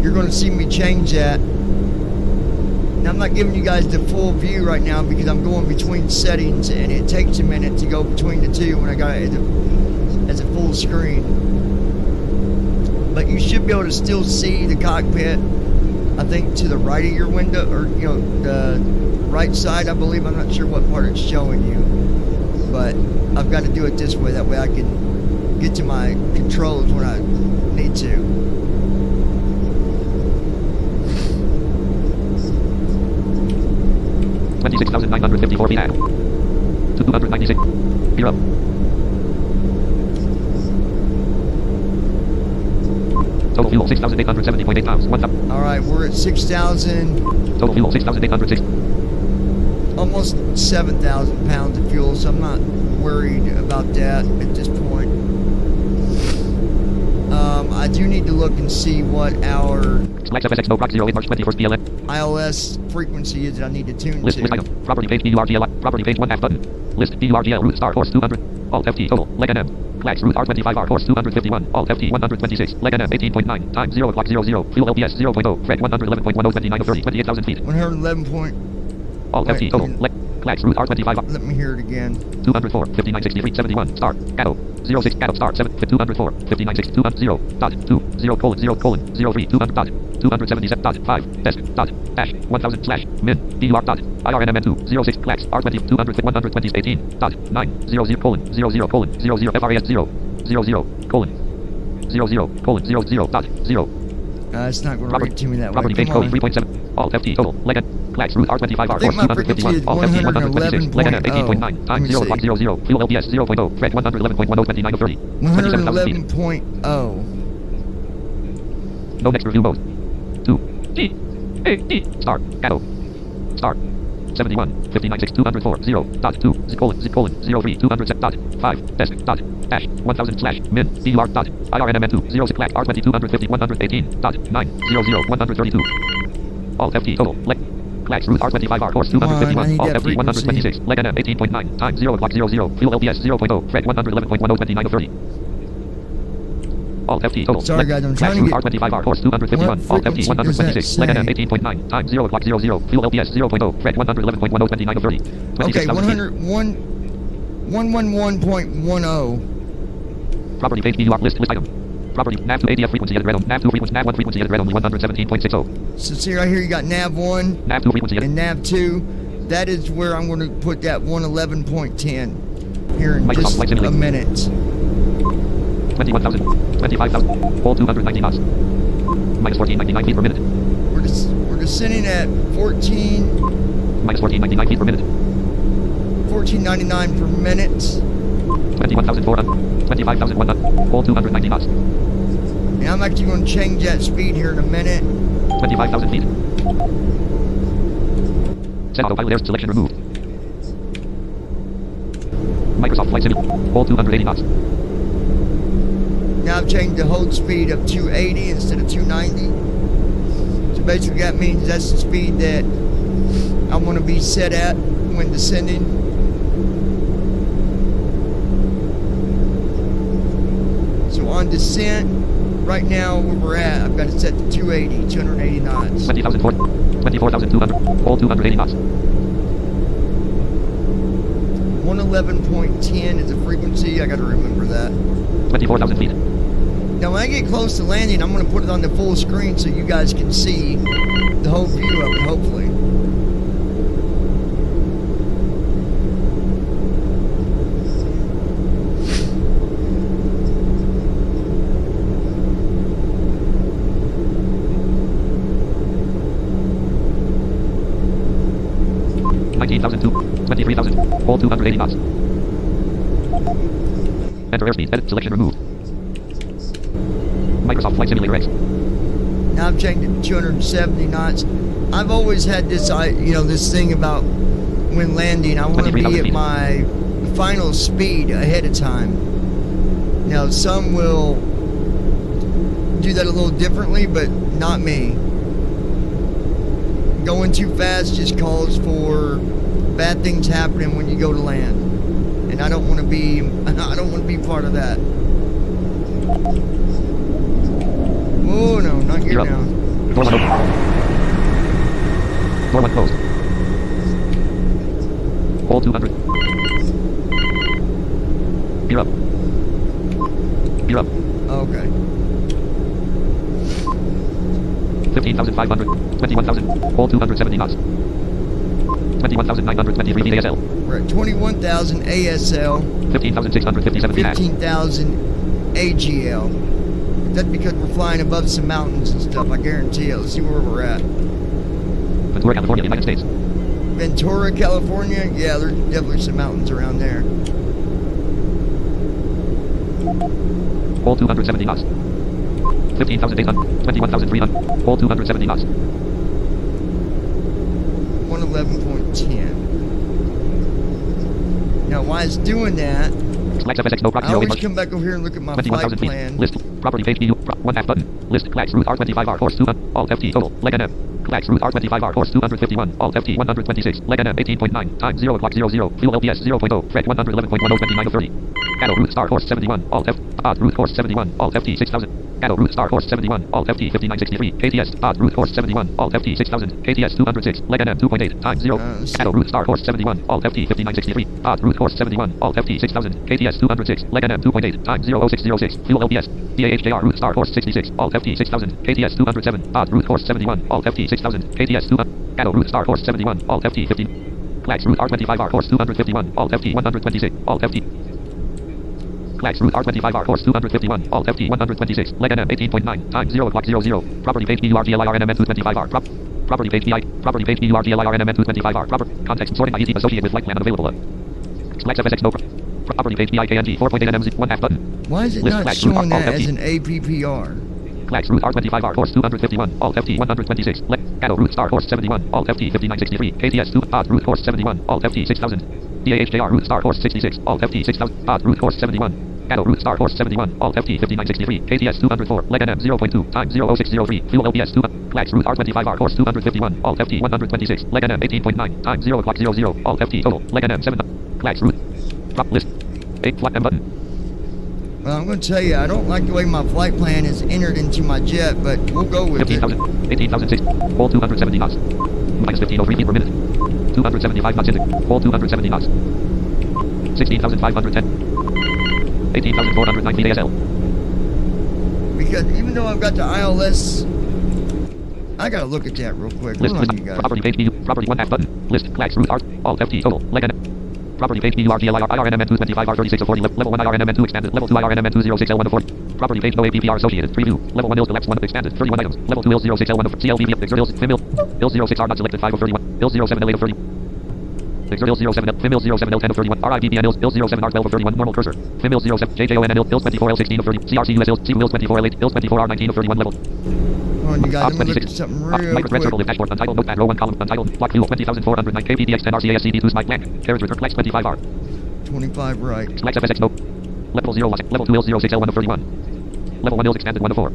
You're going to see me change that. Now, I'm not giving you guys the full view right now because I'm going between settings and it takes a minute to go between the two when I got it as a full screen. But you should be able to still see the cockpit, I think, to the right of your window, or, you know, the right side, I believe. I'm not sure what part it's showing you. But I've got to do it this way. That way I can get to my controls when I need to.
$26,954 feet at 296. Gear up. Total fuel 6,870.8 pounds. 1 up.
All right, we're at 6,000,
Total fuel 6,806.
almost 7,000 pounds of fuel, so I'm not worried about that at this point. I do need to look and see what our
Flags FSX no proc 08 March 21st PLN.
ILS frequency is that I need to tune
List
to.
item. Property page DURGL. Property page 1 half button. List DURGL route star horse 200. Alt FT total. Leg NM. Flags route R25R horse 251. Alt FT 126. Leg NM 18.9. Time 0 o'clock 00. Fuel LPS 0.0. Fred 111.10 29 30. 28,000 feet.
111 point.
Alt
Wait,
FT total. Leg. Flags route R25R.
Let me hear it again.
204, 5963, 71, star, Gatto, 06, Gatto, star, 7, 204, 5962, 0, dot, 2, 0, colon, 0, colon, 03, 200, dot, 277, dot, 5, desk, dot, dash, 1000, slash, min, DR, dot, IRNMN2, 06, clacks, R20, 200, 120, 18, dot, 9, 00, colon, 00, colon, 00, FRAS 0, 00, colon, 00, colon, 00, dot, 0.
It's not going to read to me that way.
Property page
Come
code
on.
3.7, Alt FT total, Leg Clacks route R25R,
I think
horse
my frequency
251,
is
Alt FT 126, Leg 18.9, time 0 o'clock 00, fuel LPS 0.0, Fred 111.10 29 30, 27,000 feet.
111.0.
No next review mode. 2, G, A, D, star, Gatto, star, 71, 59, 204, 0, dot, 2, colon, 03, 200, dot, 5, desk, dot, dash, 1000, slash, min, DR, dot, IRNMN2, 0, clack, R20, 250, 118, dot, 9, 00, 132. Alt FT total, leg, clacks route R25R, horse 251, Alt FT 126, leg NM 18.9, time 0 o'clock 00, fuel LPS 0.0, Fred 111.10 29 30. Alt FT total,
Sorry, guys, I'm trying to get.
R25R, horse 251, Alt FT 126, leg NM 18.9, time 0 o'clock 00, fuel LPS 0.0, Fred 111.10 29 30.
Okay, 111.10.
Property page DUR list item. Property nav to ADF frequency edit red nav to frequency nav 1 frequency edit red only 117.60.
So see right here, you got nav 1
Nav 2 frequency edit.
and nav 2. That is where I'm going to put that 111.10 here in
Microsoft
just
Flight
a
Simulator.
minute.
21,000, 25,000, all 290 knots. Minus 1499 feet per minute.
We're descending at 14.
Minus 1499 feet per minute.
14.99 per minute.
21,400, 25,100, all 290 knots.
And I'm actually going to change that speed here in a minute.
25,000 feet. Set autopilot air selection removed. Microsoft Flight Simulator, all 280 knots.
Now I've changed the hold speed of 280 instead of 290. So basically that means that's the speed that I want to be set at when descending. So on descent, right now where we're at, I've got it set to 280 knots.
24,200, all 280 knots.
111.10 is the frequency, I got to remember that.
24,000 feet.
Now when I get close to landing, I'm going to put it on the full screen so you guys can see the whole view of it, hopefully.
Hold 280 knots. Enter airspeed. Edit selection removed. Microsoft Flight Simulator X.
Now I've changed it to 270 knots. I've always had this, this thing about when landing, I want to be at my final speed ahead of time. Now some will do that a little differently, but not me. Going too fast just calls for bad things happening when you go to land, and I don't want to be part of that. Oh no, not here now.
Door one open. Door one closed. Hold 200. Gear up. Gear up.
Okay.
15,500. 21,000. Hold 270 knots. 21,923 feet ASL.
We're at 21,000 ASL.
15,657 feet.
15,000 AGL. That's because we're flying above some mountains and stuff. I guarantee you. Let's see where we're at.
Ventura, California, United States.
Ventura, California. Yeah, there's definitely some mountains around there.
Hold 270 knots. 15,800. 21,300. Hold 270 knots.
111.10. Now, while it's doing that, I always come back over here and look at my flight plan.
List. Property page view. 1/2 button. List. Clax route R25R horse 200. Alt FT total. Leg NM. Clax route R25R horse 251. Alt FT 126. Leg NM 18.9. Time 0 o'clock 00. Fuel LPS 0.0. Fret 111.10 29:30. Cattle route star horse 71. Alt F. Odd route horse 71. Alt FT 6000. Cattle route star horse 71. Alt FT 5963. KTS. Odd route horse 71. Alt FT 6000. KTS 206. Leg NM 2.8. Time 0. Cattle route star horse 71. Alt FT 5963. Odd route horse 71. Alt FT 6000. KTS 206. Leg NM 2.8. Time 0606. Fuel LPS. DAHJR route star horse 66. Alt FT 6000. KTS 207. Odd route horse 71. Alt FT 6000. KTS 200. Cattle route star horse 71. Alt FT 15. Clax route R25R horse 251. Alt FT 126. Alt FT. Clax route R25R horse 251. Alt FT 126. Leg NM 18.9. Time 0 o'clock 00. Property page BURGLIRNMN 225R. Property page BI. Property page BURGLIRNMN 225R. Proper. Context sorting by ET associated with flight plan unavailable. Clax FSX no. Property page BIKNG 4.8 NMZ 1/2 button.
Why is it
List
not showing that as an APPR?
Clax route R25R horse 251. Alt FT 126. Cattle route star horse 71. Alt FT 5963. KTS 2. Odd route horse 71. Alt FT 6000. DAHJR route star horse 66. Alt FT 6000. Odd route horse 71. Cattle route star horse 71. Alt FT 5963. KTS 204. Leg NM 0.2. Time 0603. Fuel LPS 2. Clax route R25R horse 251. Alt FT 126. Leg NM 18.9. Time 0 o'clock 00. Alt FT total. Leg NM 7. Clax route. Drop list. 8 flat M button.
Well, I'm going to tell you, I don't like the way my flight plan is entered into my jet, but we'll go with
15,000. 18,006. Hold 270 knots. Minus 1503 feet per minute. 275 knots into. Hold 270 knots. 16,510. 18,409 feet ASL.
Because even though I've got the ILS, I got to look at that real quick.
List.
Hold on, you guys.
Property page view. Property 1/2 button. List. Clax route R. Alt FT total. Leg NM. Property page BURGLIR IRNMN 225R36 40. Level 1 IRNMN 2 expanded. Level 2 IRNMN 206L1 Property page no APPR associated. Preview. Level 1 ILS collapsed 1 expanded. 31 items. Level 2 IL06L1 CLVV. Exert ILS. FIMIL. IL06R not selected 5 of 31. IL07L8 of 30. Exert IL07L. FIMIL 07L10 of 31. RIBBN IL07R12 of 31. Normal cursor. FIMIL 07. JJON IL24L16 of 30. CRCUS IL24L8. IL24R19 of 31 level.
Hold on, you guys. I'm going to look at something real quick.
Circle lift dashboard. Untitled notepad. Row 1 column. Untitled. Block fuel 20,409 KPDX 10 RCASCD2 Smite blank. Carriage return. Clax 25R.
25 right.
Clax FSX no. Level 0 Level 2 IL06L1 of 31. Level 1 ILS expanded 1 of 4.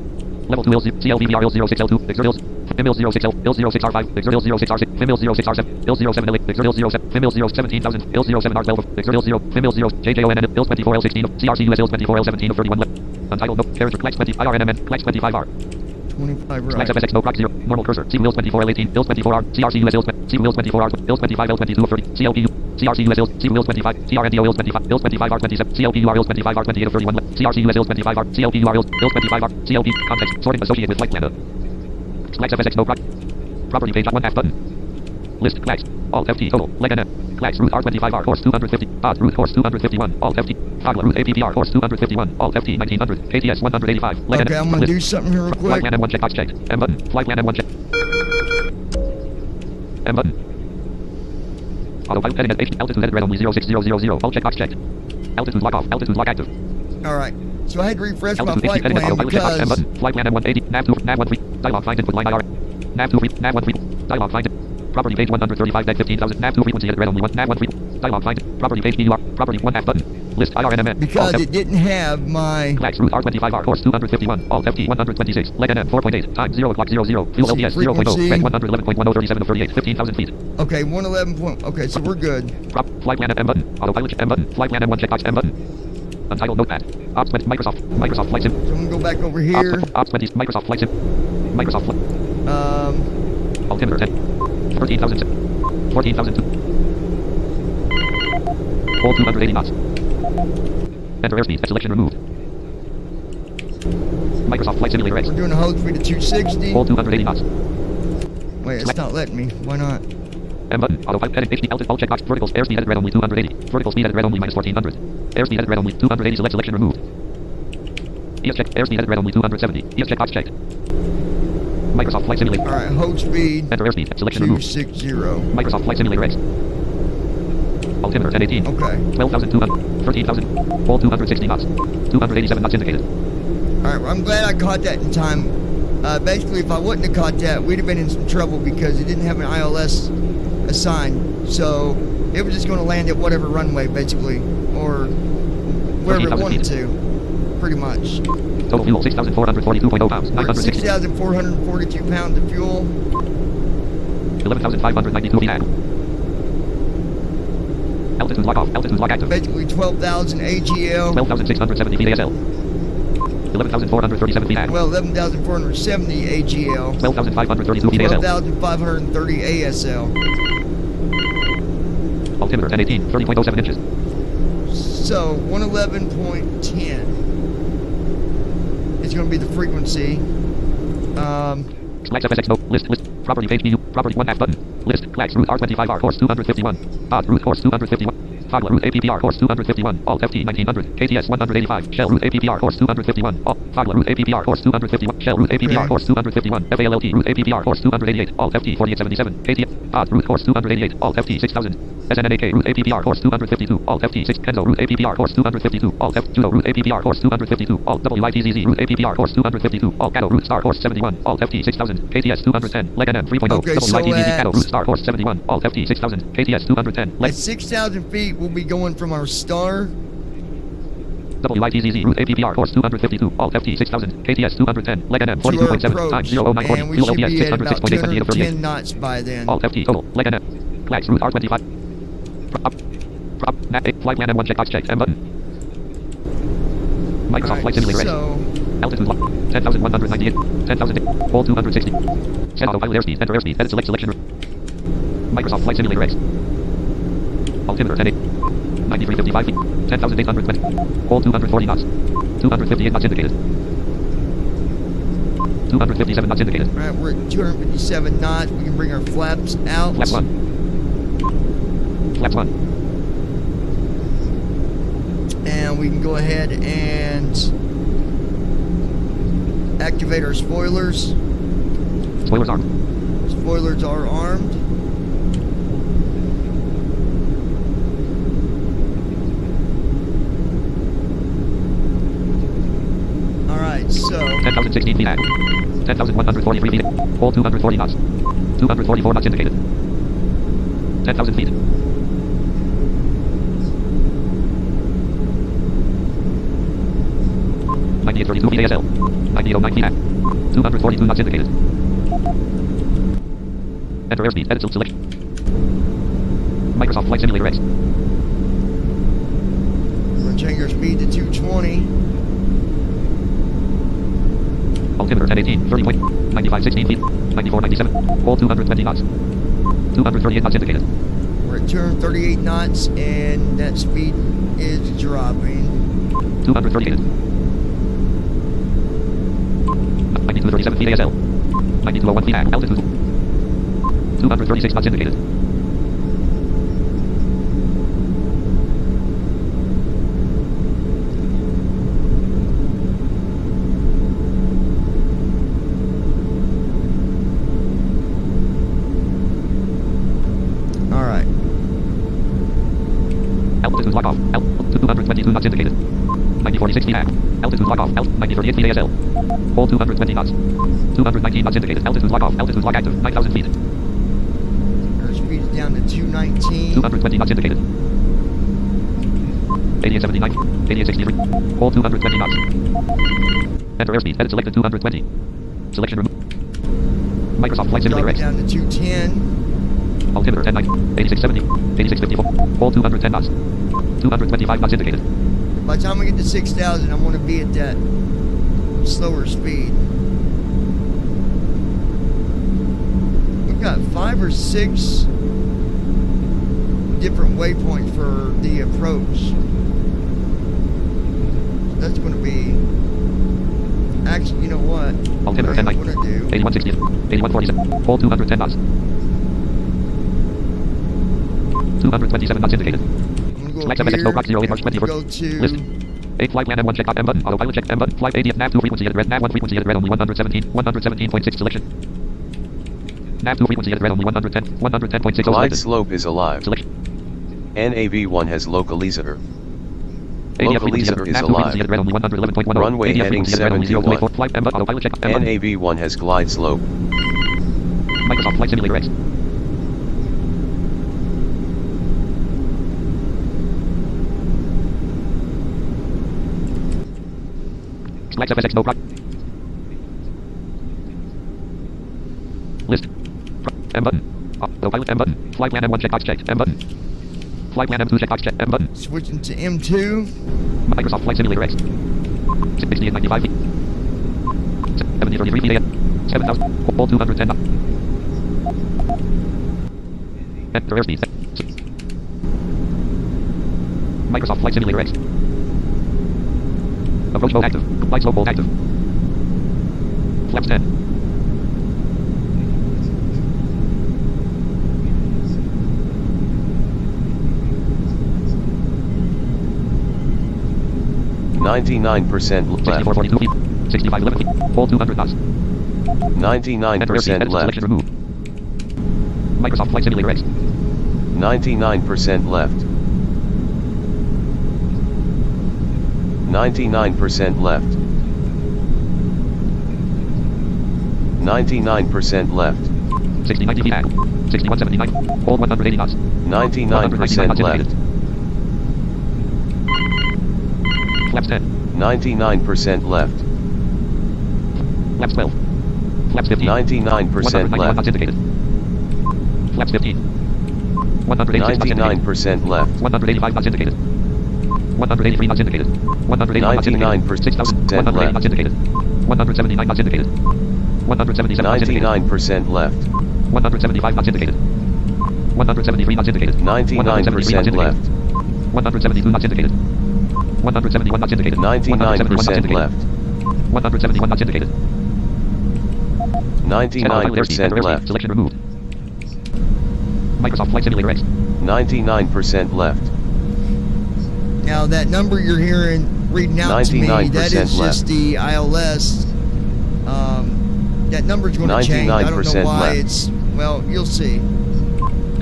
Level 2 ILS CLVBR IL06L2. Exert ILS. FIMIL 06L. IL06R5. Exert IL06R6. FIMIL 06R7. IL07L8. Exert IL07. FIMIL 017,000. IL07R12 of. Exert IL0. FIMIL 0. JJON IL24L16 of. CRCUS IL24L17 of 31 level. Untitled no. Carriage Clax 20 IRNMN. Clax 25R.
25 right.
Clax FSX no proc 0. Normal cursor. C Wheels 24L18. ILS 24R. CRCUS ILS 24R. ILS 25 L22 of 30. CLPU. CRCUS ILS, C wheels 25, CRNDO ILS 25, ILS 25 R27, CLPUR ILS 25 R28 of 31 left, CRCUS ILS 25 R, CLPUR ILS 25 R, CLP, context, sorting associated with flight planner. Flags FSX no property page 1 half button. List flags. Alt FT total. Leg NM. Flags route R25R horse 250. Odd route horse 251. Alt FT. Toggle route APPR horse 251. Alt FT 1900. KTS 185. Leg
Okay, I'm gonna do something here real quick.
Flight plan M1 checkbox checked. M button. Flight plan M1 check. M button. Autopilot heading at H. Altitude headed red only 06000. All checkbox checked. Altitude lock off. Altitude lock active.
Alright. So I had to refresh my
Altitude
flight
heading at
plan
autopilot checkbox M
because
button. Flight plan M180. Nav 2. Nav 13. Dialog find input line IR. Nav 2. Nav 13. Dialog find it. Property page 135 dead 15,000. Nav 2 frequency at red only 1. Nav 13. Dialog find it. Property page BUR. Property 1 half button. List IRNMN.
because it didn't have my
Flags route R25R horse 251. Alt FT 126. Leg NM 4.8. Time 0 o'clock 00. Fuel LTS 0.0. Red 111.1037 of 38. 15,000 feet.
okay 111 point. Okay, so we're good.
Flight plan M button. Autopilot M button. Flight plan M1 checkbox M button. Untitled notepad. Ops 20. Microsoft Flight Sim.
So I'm gonna go back over here.
Ops 20. Microsoft Flight Sim. Microsoft Flight. Altimeter 10. 13,000. 14,002. Hold 280 knots. Enter airspeed. Selection removed. Microsoft Flight Simulator X.
We're doing a hold speed of 260.
Hold 280 knots.
Wait, it's not letting me. Why not?
M button. Autopilot heading HD. Altitude. All checkbox. Vertical. Airspeed headed red only 280. Vertical speed headed red only minus 1400. Airspeed headed red only 280. Select selection removed. ES check. Airspeed headed red only 270. ES checkbox checked. Microsoft Flight Simulator.
Alright, hold speed
Enter airspeed. Selection removed.
260.
Microsoft Flight Simulator X. Altimeter 1018.
Okay.
12,200. 13,000. Hold 260 knots. 287 knots indicated.
Alright, well, I'm glad I caught that in time. Basically, if I wouldn't have caught that, we'd have been in some trouble because it didn't have an ILS assigned. So, it was just going to land at whatever runway, basically. Or wherever it wanted to. Pretty much.
Total fuel 6,442.0 pounds. 960.
6,442 pounds of fuel.
11,592 feet. Altitude lock off. Altitude lock active.
Basically 12,000 AGL.
12,670 feet ASL. 11,437 feet.
Well, 11,470 AGL.
12,532 feet ASL.
12,530 ASL.
Altimeter 1018. 30.07 inches.
So 111.10 is going to be the frequency.
Flags FSX no. List. Property page BU. Property 1 half button. List. Flags route R25R horse 251. Odd route horse 251. Toggle route APPR horse 251. Alt FT 1900. KTS 185. Shell route APPR horse 251. Alt. Toggle route APPR horse 251. Shell route APPR horse 251. FALT route APPR horse 288. Alt FT 4877. KTS. Odd route horse 288. Alt FT 6000. SNNAK route APPR horse 252. Alt FT 6. Kenzo route APPR horse 252. Alt F. Judo route APPR horse 252. Alt WITZZ route APPR horse 252. Alt Cato route star horse 71. Alt FT 6000. KTS 210. Leg NM 3.0.
Okay, so
WITZZ
at-
Cato route star horse 71. Alt FT 6000. KTS 210. Leg
At 6,000 feet, we'll be going from our star.
WITZZ route APPR horse 252. Alt FT 6000. KTS 210. Leg NM 42.7. Time 009.
And we
Fuel
should
LPS
be at about
606.8 38 of 38.
210 knots by then.
Alt FT total. Leg NM. Flags route R25. Nav 8. Flight plan M1 checkbox checked. M button. Microsoft Flight Simulator X.
So,
Altitude lock. 10,198. 10,000. Hold 260. Set autopilot airspeed. Enter airspeed. Edit select selection. Microsoft Flight Simulator X. Altimeter 10.8. 93.55 feet. 10,820. Hold 240 knots. 258 knots indicated. 257 knots indicated.
alright, we're at 257 knots. We can bring our flaps out.
Flaps 1. Flaps 1.
And we can go ahead and activate our spoilers.
Spoilers armed.
Spoilers are armed. Alright, so
10,016 feet. 10,143 feet. Hold 240 knots. 244 knots indicated. 10,000 feet. 9832 feet ASL. 9809 feet. 242 knots indicated. Enter airspeed. Edit selection. Microsoft Flight Simulator X.
we're going to change our speed to 220.
Altimeter 1018. 30 point. 9516 feet. 9497. Hold 220 knots. 238 knots indicated.
We're We're at 238 knots, and that speed is dropping.
238. 9237 feet ASL. 9201 feet altitude. 236 knots indicated.
Alright.
Altitude lock off. 222 knots indicated. 9046 feet altitude lock off. 9038 feet ASL. Hold 220 knots. 219 knots indicated. Altitude lock off. Altitude lock active. 9000 feet.
Airspeed is down to 219.
220 knots indicated. 8879. 8863. Hold 220 knots. Enter airspeed. Edit selected 220. Selection removed. Microsoft Flight Simulator
Drop it
X.
down to 210.
Altimeter 1090. 8670. 8654. Hold 210 knots. 225 knots indicated.
By the time we get to 6,000, I want to be at that slower speed. We've got 5 or 6 different waypoints for the approach. That's going to be... Actually, you know what?
Altimeter
I'm
1090.
going to do...
8160. 8147. Hold 210 knots. 227 knots indicated. Select FSX no prox 08 March 24.
Go to...
List. 8 flight plan M1 check M button. Autopilot check M button. Flight ADF nav 2 frequency at red. Nav 1 frequency at red only 117. 117.6 selection. Nav 2 frequency at red only 110. 110.6
Glide slope is alive.
Selection.
NAV1 has localizer.
ADF frequency at
Localizer is
nav 2 frequency
alive.
at red only 111.10.
Runway
ADF
heading
frequency at red only
71.
0.4. Flight M button. Autopilot check M button.
NAV1 has glide slope.
Microsoft Flight Simulator X. Select FSX no prox. List. M button. Autopilot M button. Flight plan M1 checkbox checked. M button. Flight plan M2 checkbox checked. M button.
Switching to M2.
Microsoft Flight Simulator X. 60 and 95 feet. 70 33 feet AM. 7,000. Hold 210 knots. Enter airspeed. Microsoft Flight Simulator X. Approach mode active. Flight slope mode active. Flaps 10.
%, left.
6442 feet. 6511 feet. Hold 200 knots.
99% left.
Selection removed. Microsoft Flight Simulator X.
99% left. 99% left. 99% left.
6090 feet. 6179. Hold 180 knots.
99% left.
Flaps 10.
99% left.
Flaps 12. Flaps 15.
99%
191
left.
knots indicated. Flaps 15. 186 knots indicated.
99% left.
185 knots indicated. 183 knots indicated. 181 knots indicated. 6,000. 180 knots indicated. 179 knots indicated. 177 knots indicated.
99% left.
175 knots indicated. 173 knots indicated.
99% left.
172 knots indicated. 171 knots indicated.
99% left.
171 knots indicated.
99% left.
Selection removed. Microsoft Flight Simulator X.
99% left.
Now that number you're hearing reading out to me, that is
99% left.
just the ILS. That number's going to change. I don't know
99%
why
left.
it's, well, you'll see.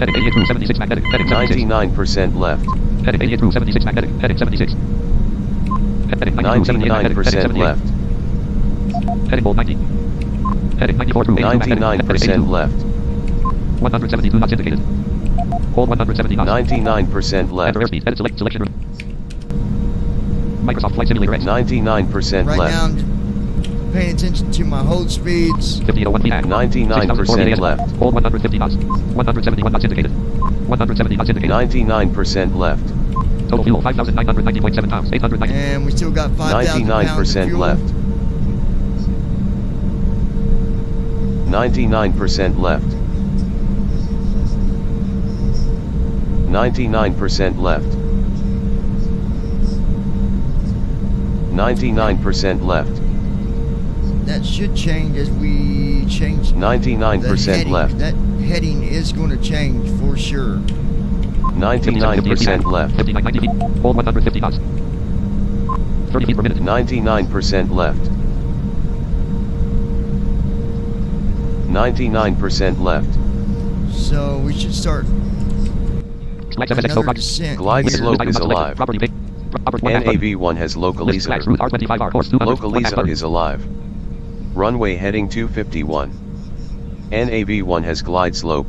Heading 88 through 76 magnetic. Heading 76.
99% left.
Heading 88 through 76 magnetic. Heading 76. Heading 90 through 78 magnetic. Heading
99%
78.
left.
Heading bold 90. Heading 94 through 82 magnetic. Heading 82.
99% left.
172 knots indicated. Hold 170 knots.
99% left.
Enter airspeed. Edit select selection room. Microsoft Flight Simulator X.
99%
Right
left.
now I'm paying attention to my hold speeds.
50 to 1 feet.
99% left.
Hold 150 knots. 171 knots indicated. 170 knots indicated.
99% left.
Total fuel 5,990.7 pounds. 890.
And we still got 5,000 pounds of
99%
fuel.
left. 99% left. 99% left. 99% left.
That should change as we change
99%
the heading.
left.
That heading is going to change for sure.
99% left.
59, 90 feet. Hold 150 knots. 30 feet per minute.
99% left. 99% left.
So we should start
Slack 7
another
slope.
descent
Glide
here.
slope is alive.
Property pick. Upward 1 half button.
NAV1 has
List
localizer.
flags route R25R course 200. 1 half
Localizer
button.
is alive. Runway heading 251. NAV1 has glide slope.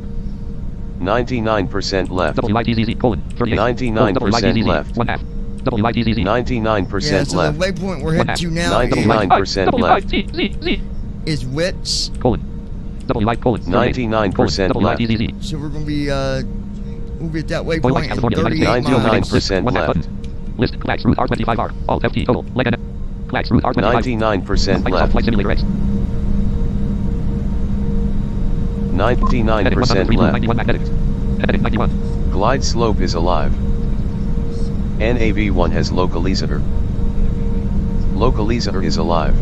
99% left.
WITZZ colon 38.
99% left.
1 half. WITZZ.
99%
Yeah, so
left.
the waypoint we're headed to now
99% left.
is Wits.
Colon. WI colon
99% left.
WITZZ.
So we're going to be, we'll be at that
Point
waypoint
West
in
California,
38
United States.
miles.
99%
1 half
left.
button. List flags route R25R. Alt FT total. Leg and flags route R25.
99%
Microsoft
left.
Flight Simulator X.
99%
103
left.
91 magnetic. Heading 91.
Glide slope is alive. NAV1 has localizer. Localizer is alive.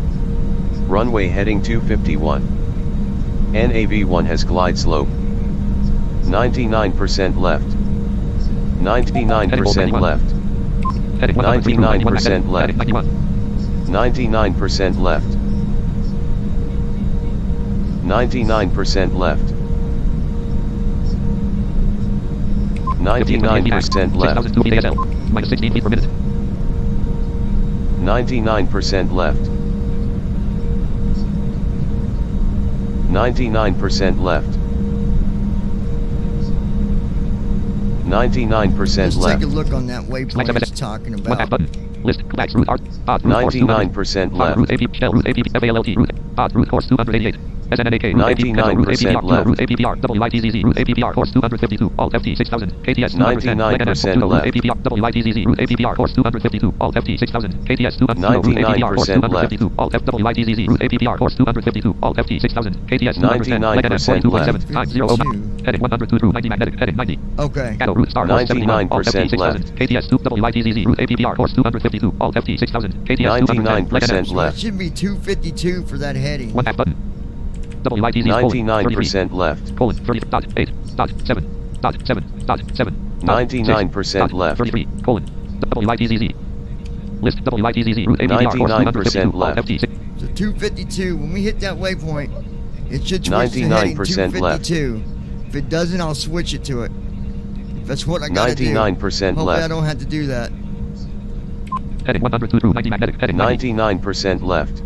Runway heading 251. NAV1 has glide slope. 99% left. 99% left.
Heading 103 91 magnetic.
99% left.
Heading 91.
99% left. 99% left. 99% left.
6002 feet ASL. Minus 16 feet per minute.
99% left. 99% left. 99%
Let's take
left.
a look on that waypoint it's talking
1 half
about.
button. List flags route R. Odd route course 200.
99%
Fog route
left.
AP shell route AP FALT route. Odd route course 288. SNNAK route AP Echo route
99%
APPR
left.
route APPR WITZZ route APPR course 252 Alt FT 6000 KTS 200%
99%
route
left.
APPR WITZZ route APPR course 252 Alt FT 6000 KTS 200 route APPR course
99% left.
252 Alt F WITZZ route APPR course 252 Alt FT 6000 KTS 200%
99%
42.7 times 009 heading 102 through 90 magnetic heading 90
Okay.
Shadow route star course 71 Alt FT
99%
6000 KTS 2 WITZZ route APPR course 252 Alt FT 6000 KTS 200%
99%
So it
left.
should be 252 for that heading.
1 half button. WITZ
99% left.
colon 30 dot 8 dot 7 dot 7 dot 7
99% left.
33 colon WITZZ list WITZZ route APPR course
99%
252
left.
FT 6
So 252, when we hit that waypoint, it should switch to heading
99% left.
252. If it doesn't, I'll switch it to it. That's what I gotta do.
99%
Hopefully I
left.
don't have to do that.
heading 102 through 90 magnetic heading 90
99% left.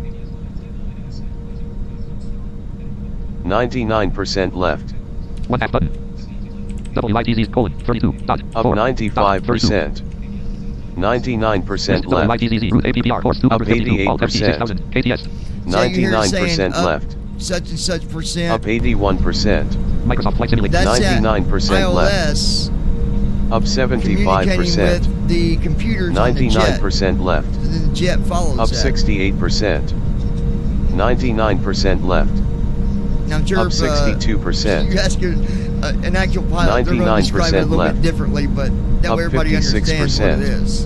99% left.
1 half button. WITZ colon 32 dot
Up
4
95%. 99% left.
WITZ route APPR course 252 Alt FT 6000 KTS
So you're here saying
99%
up
left.
such and such percent.
Up 81%.
Microsoft Flight Simulator
That's
99%
at
left.
iOS
Up
communicating
75%.
with the computers on the jet.
99% left.
And then the jet follows
Up
that.
68%. 99% left.
Now I'm sure
Up
if,
62%.
you ask an actual pilot, they're going to describe it a
99%
little
left.
bit differently, but that
Up
way everybody understands what it
56%.
is.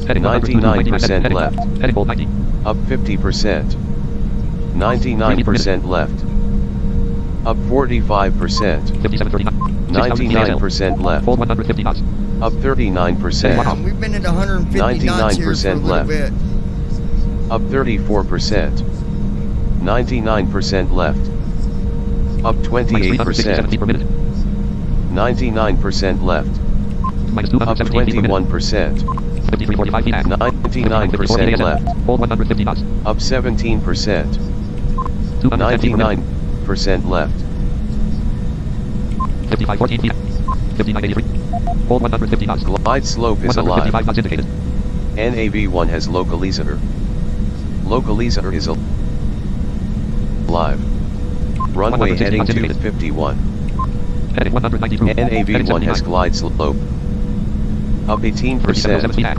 heading 102 through 90 magnetic
99%
heading
left.
heading bold 90
Up 50%. 99% left. Up 45%.
5739
99% left.
hold 150 knots
Up 39%.
We've been at 150 knots here for a
99%
little
left.
bit.
Up 34%. 99% left. Up
minus 367 feet
28%.
per minute
99% left.
minus
Up
217 feet per minute
21%.
5345 feet at
99% left.
hold 150 knots
Up 17%.
210 feet per minute
99% left.
5514 feet 5983 hold 150 knots
Glide slope is
155
alive.
knots indicated
NAV1 has localizer. Localizer is alive. Runway
160
heading
knots indicated
251.
heading 190 through heading
NAV1 has
79
glide slope. Up
37
18%.
feet at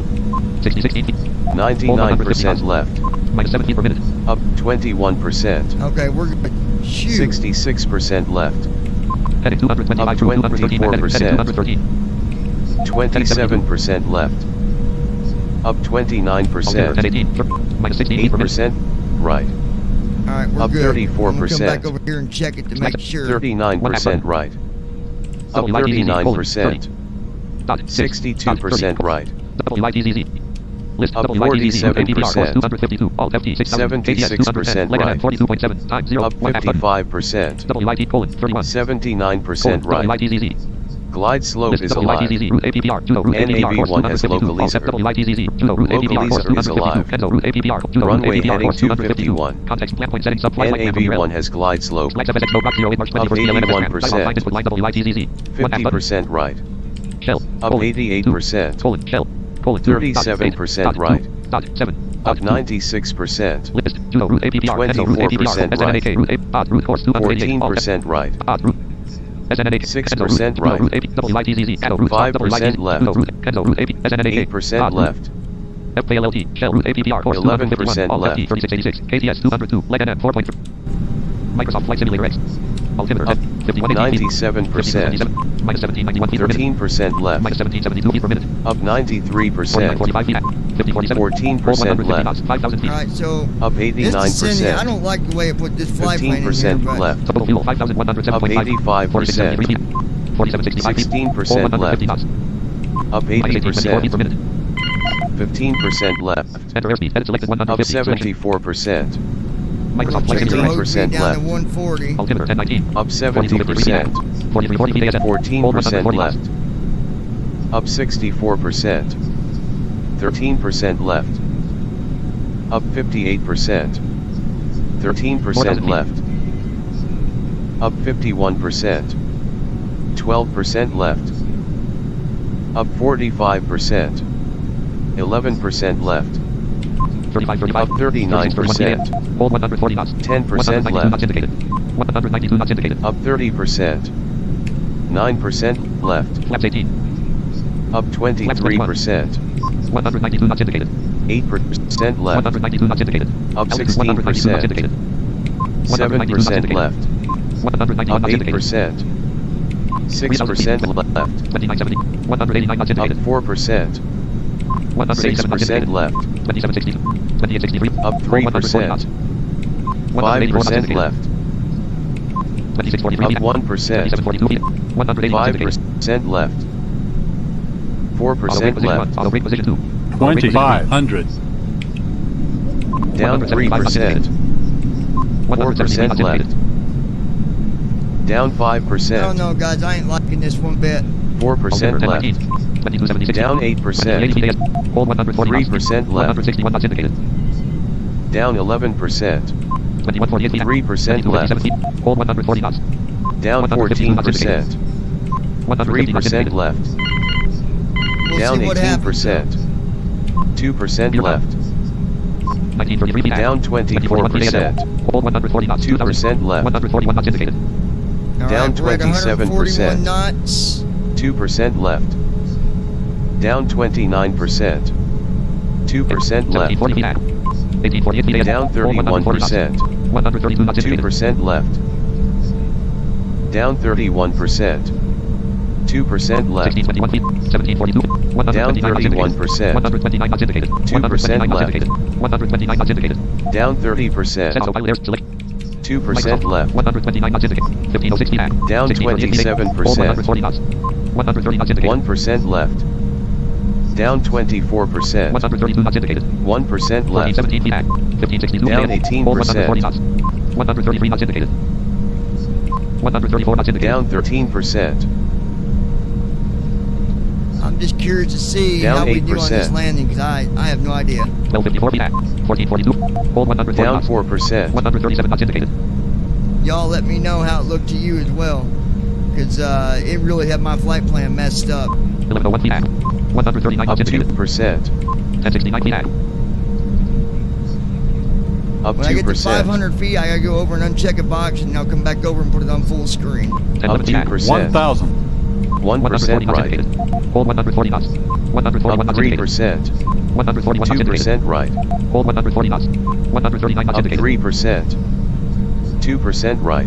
66 feet
99% left.
minus 7 feet per minute
Up 21%.
Okay, we're good. Shoot.
66% left.
heading 225
Up
through 213 magnetic heading
24%.
213
27% left. Up 29%.
18. Minus 16 per minute.
8% right.
Alright, we're
Up
good.
34%.
I'm gonna come back over here and check it to make sure.
39% right. Up 39%. 62% right.
List
Up
WITZZ, APPR,
47%.
252, Alt FT,
76% right.
42.7, times 0,
Up 55%.
WIT, colon, 31,
79% right.
WITZZ,
Glide slope
list
is alive.
WITZZ, route APPR, judo, route APPR, course,
NAV1 has
252,
local
Alt F,
leaser.
WITZZ, judo, route APPR, course,
Local leaser is
252,
alive.
Enzo, route APPR, judo, route
Runway
APPR,
heading
course, 252,
251.
context, plan point setting, sub, flight, plan from
NAV1 has glide slope.
Flight 7 no block 08 March 21st,
81%.
with line WITZZ,
50% right.
shell,
Up
colon,
88%.
colon, shell, colon,
37% right.
dot 7,
Up 96%.
list, judo, route APPR, Enzo, route APPR,
24% right.
SNAK, route A, odd, route course, 288, Alt F,
14% right.
odd, route, SNAK,
6% right.
route AP, WITZZ, Shadow, route,
5% left.
route, Enzo, route AP, SNAK,
8%
odd,
left.
FKLLT, Shell, route APPR, course,
11%
251, Alt
left.
FT, 3686, KTS, 202, leg NM, 4.3, Microsoft Flight Simulator X, altimeter,
Up
5180,
97%.
minus 1791 feet per minute,
13% left.
minus 1772 feet per minute,
Up 93%.
45 feet, 5047,
14% left.
5,000 feet,
Alright, so
Up
this descending, I
89%.
don't like the way it put this fly plane in here,
15%
but
left.
total fuel, 5,107.5, 4673 feet, 4765 feet,
16%
450 knots,
Up
minus 1824 feet
80%.
per minute,
15% left.
enter airspeed, edit selected
Up
150, selection,
74%.
Microsoft Flight
check the
Simulator X,
load speed
3%
down
left.
to 140.
altimeter, 1019,
Up
4253 feet,
70%.
4340 feet ASM,
14% left.
knots,
Up 64%. 13% left. Up 58%. 13% left. Up 51%. 12% left. Up 45%. 11% left.
3535,
Up 39%.
hold 140 knots,
10%
192
left.
knots indicated, 192 knots indicated,
Up 30%. 9% left.
flaps 18,
Up 23%.
192 knots indicated,
8% left.
192 knots indicated,
Up
altitude 192 knots
16%.
indicated, 192 knots
7%
indicated,
left.
191
Up
knots indicated,
8%. 6% left.
2970, 189 knots
Up
indicated,
4%.
187 knots
6%
indicated,
left.
2762, 2863,
Up
140 knots, 184 knots
5%
indicated,
left.
2643
Up
feet,
1%.
2742 feet, 180 knots indicated,
5% left.
auto brake
4%
position 1,
left.
auto brake position 2, auto brake position
2,500.
Down 3%.
173 knots
4% left.
indicated,
Down
No,
5%.
no, guys, I ain't liking this one bit.
4% left.
2276
Down
80
8%.
feet AS, hold 140 knots,
3% left.
161 knots indicated,
Down 11%.
2148 feet,
3%
2257
left.
feet, hold 140 knots,
Down
152 knots
14%.
150 knots
3%
indicated,
left.
We'll
Down
see what happens.
18%. 2%
Gear
left.
1933 feet
Down 24%.
hold 140 knots,
2% left.
141 knots indicated,
All
Down
right, we're at 141
27%.
knots.
2% left. Down 29%. 2% left.
1740 feet at, 1848 feet AS,
Down
hold 140 knots,
31%.
132 knots indicated,
2% left. Down 31%. 2% left.
1621 feet, 1742,
Down
129 knots indicated,
31%.
129 knots indicated, 129 knots
left.
indicated, 129 knots indicated,
Down 30%.
Senso pilot airs select,
2% left.
129 knots indicated, 1506 feet at,
Down
1648 hold 140 knots, 130 knots indicated,
1% left. Down 24%.
132 knots indicated,
1% left.
1417 feet at, 1562
Down
feet AS, hold 140
18%.
knots, 133 knots indicated, 134 knots indicated,
Down 13%.
I'm just curious to see
Down
how we do on this
8%.
landing, because I have no idea.
1254 feet at, 1442, hold 140
Down
knots,
4%.
137 knots indicated,
Y'all let me know how it looked to you as well, because it really had my flight plan messed up.
1101 feet at, 139
Up
knots indicated,
2%.
1069 feet at,
Up
When I get to
2%.
500 feet, I gotta go over and uncheck a box, and I'll come back over and put it on full screen.
1011
Up
feet at,
2%.
1,000.
140
1%
knots
right.
indicated, hold 140 knots, 141
Up
knots indicated,
3%.
141 knots indicated,
2% right.
hold 140 knots, 139 knots
Up
indicated,
3%. 2% right.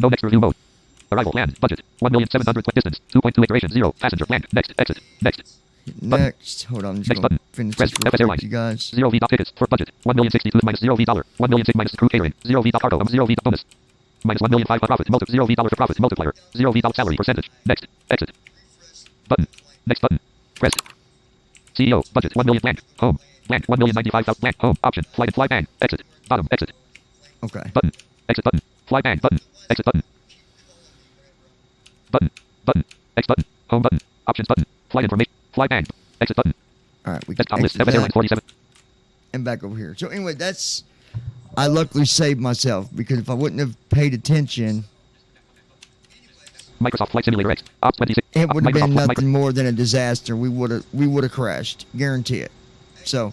No next review mode. Arrival. Land. Budget. 1,700,000. Distance. 2.2 duration. 0. Passenger. Land. Next. Exit. Next.
Next. Hold on. I'm just
Next
going to
button.
finish
Press
this real
FS
quick,
Airlines.
you guys.
0 V dot tickets for budget. 1,062 minus 0 V dollar. 1,006 minus crew catering. 0 V dot cargo. 0 V dot bonus. Minus 1,005 profit. 0 V dollar for profit multiplier. 0 V dollar salary percentage. Next. Exit. Button. Next button. Press. CEO. Budget. 1 million. Land. Home. Land. 1,095,000. Land. Home. Option. Flight and fly bang. Exit. Bottom. Exit.
Okay.
Button. Exit button. Fly bang button. Exit button. Button. Button. X button. Home button. Options button. Flight information. Fly bang. Exit button.
All right. We can
Desktop list.
exit
FS Airlines
that
47.
and back over here. So anyway, that's... I luckily saved myself because if I wouldn't have paid attention,
Microsoft Flight Simulator X. Ops 26.
it would have been
Microsoft-
nothing more than a disaster. We would have crashed. Guarantee it. So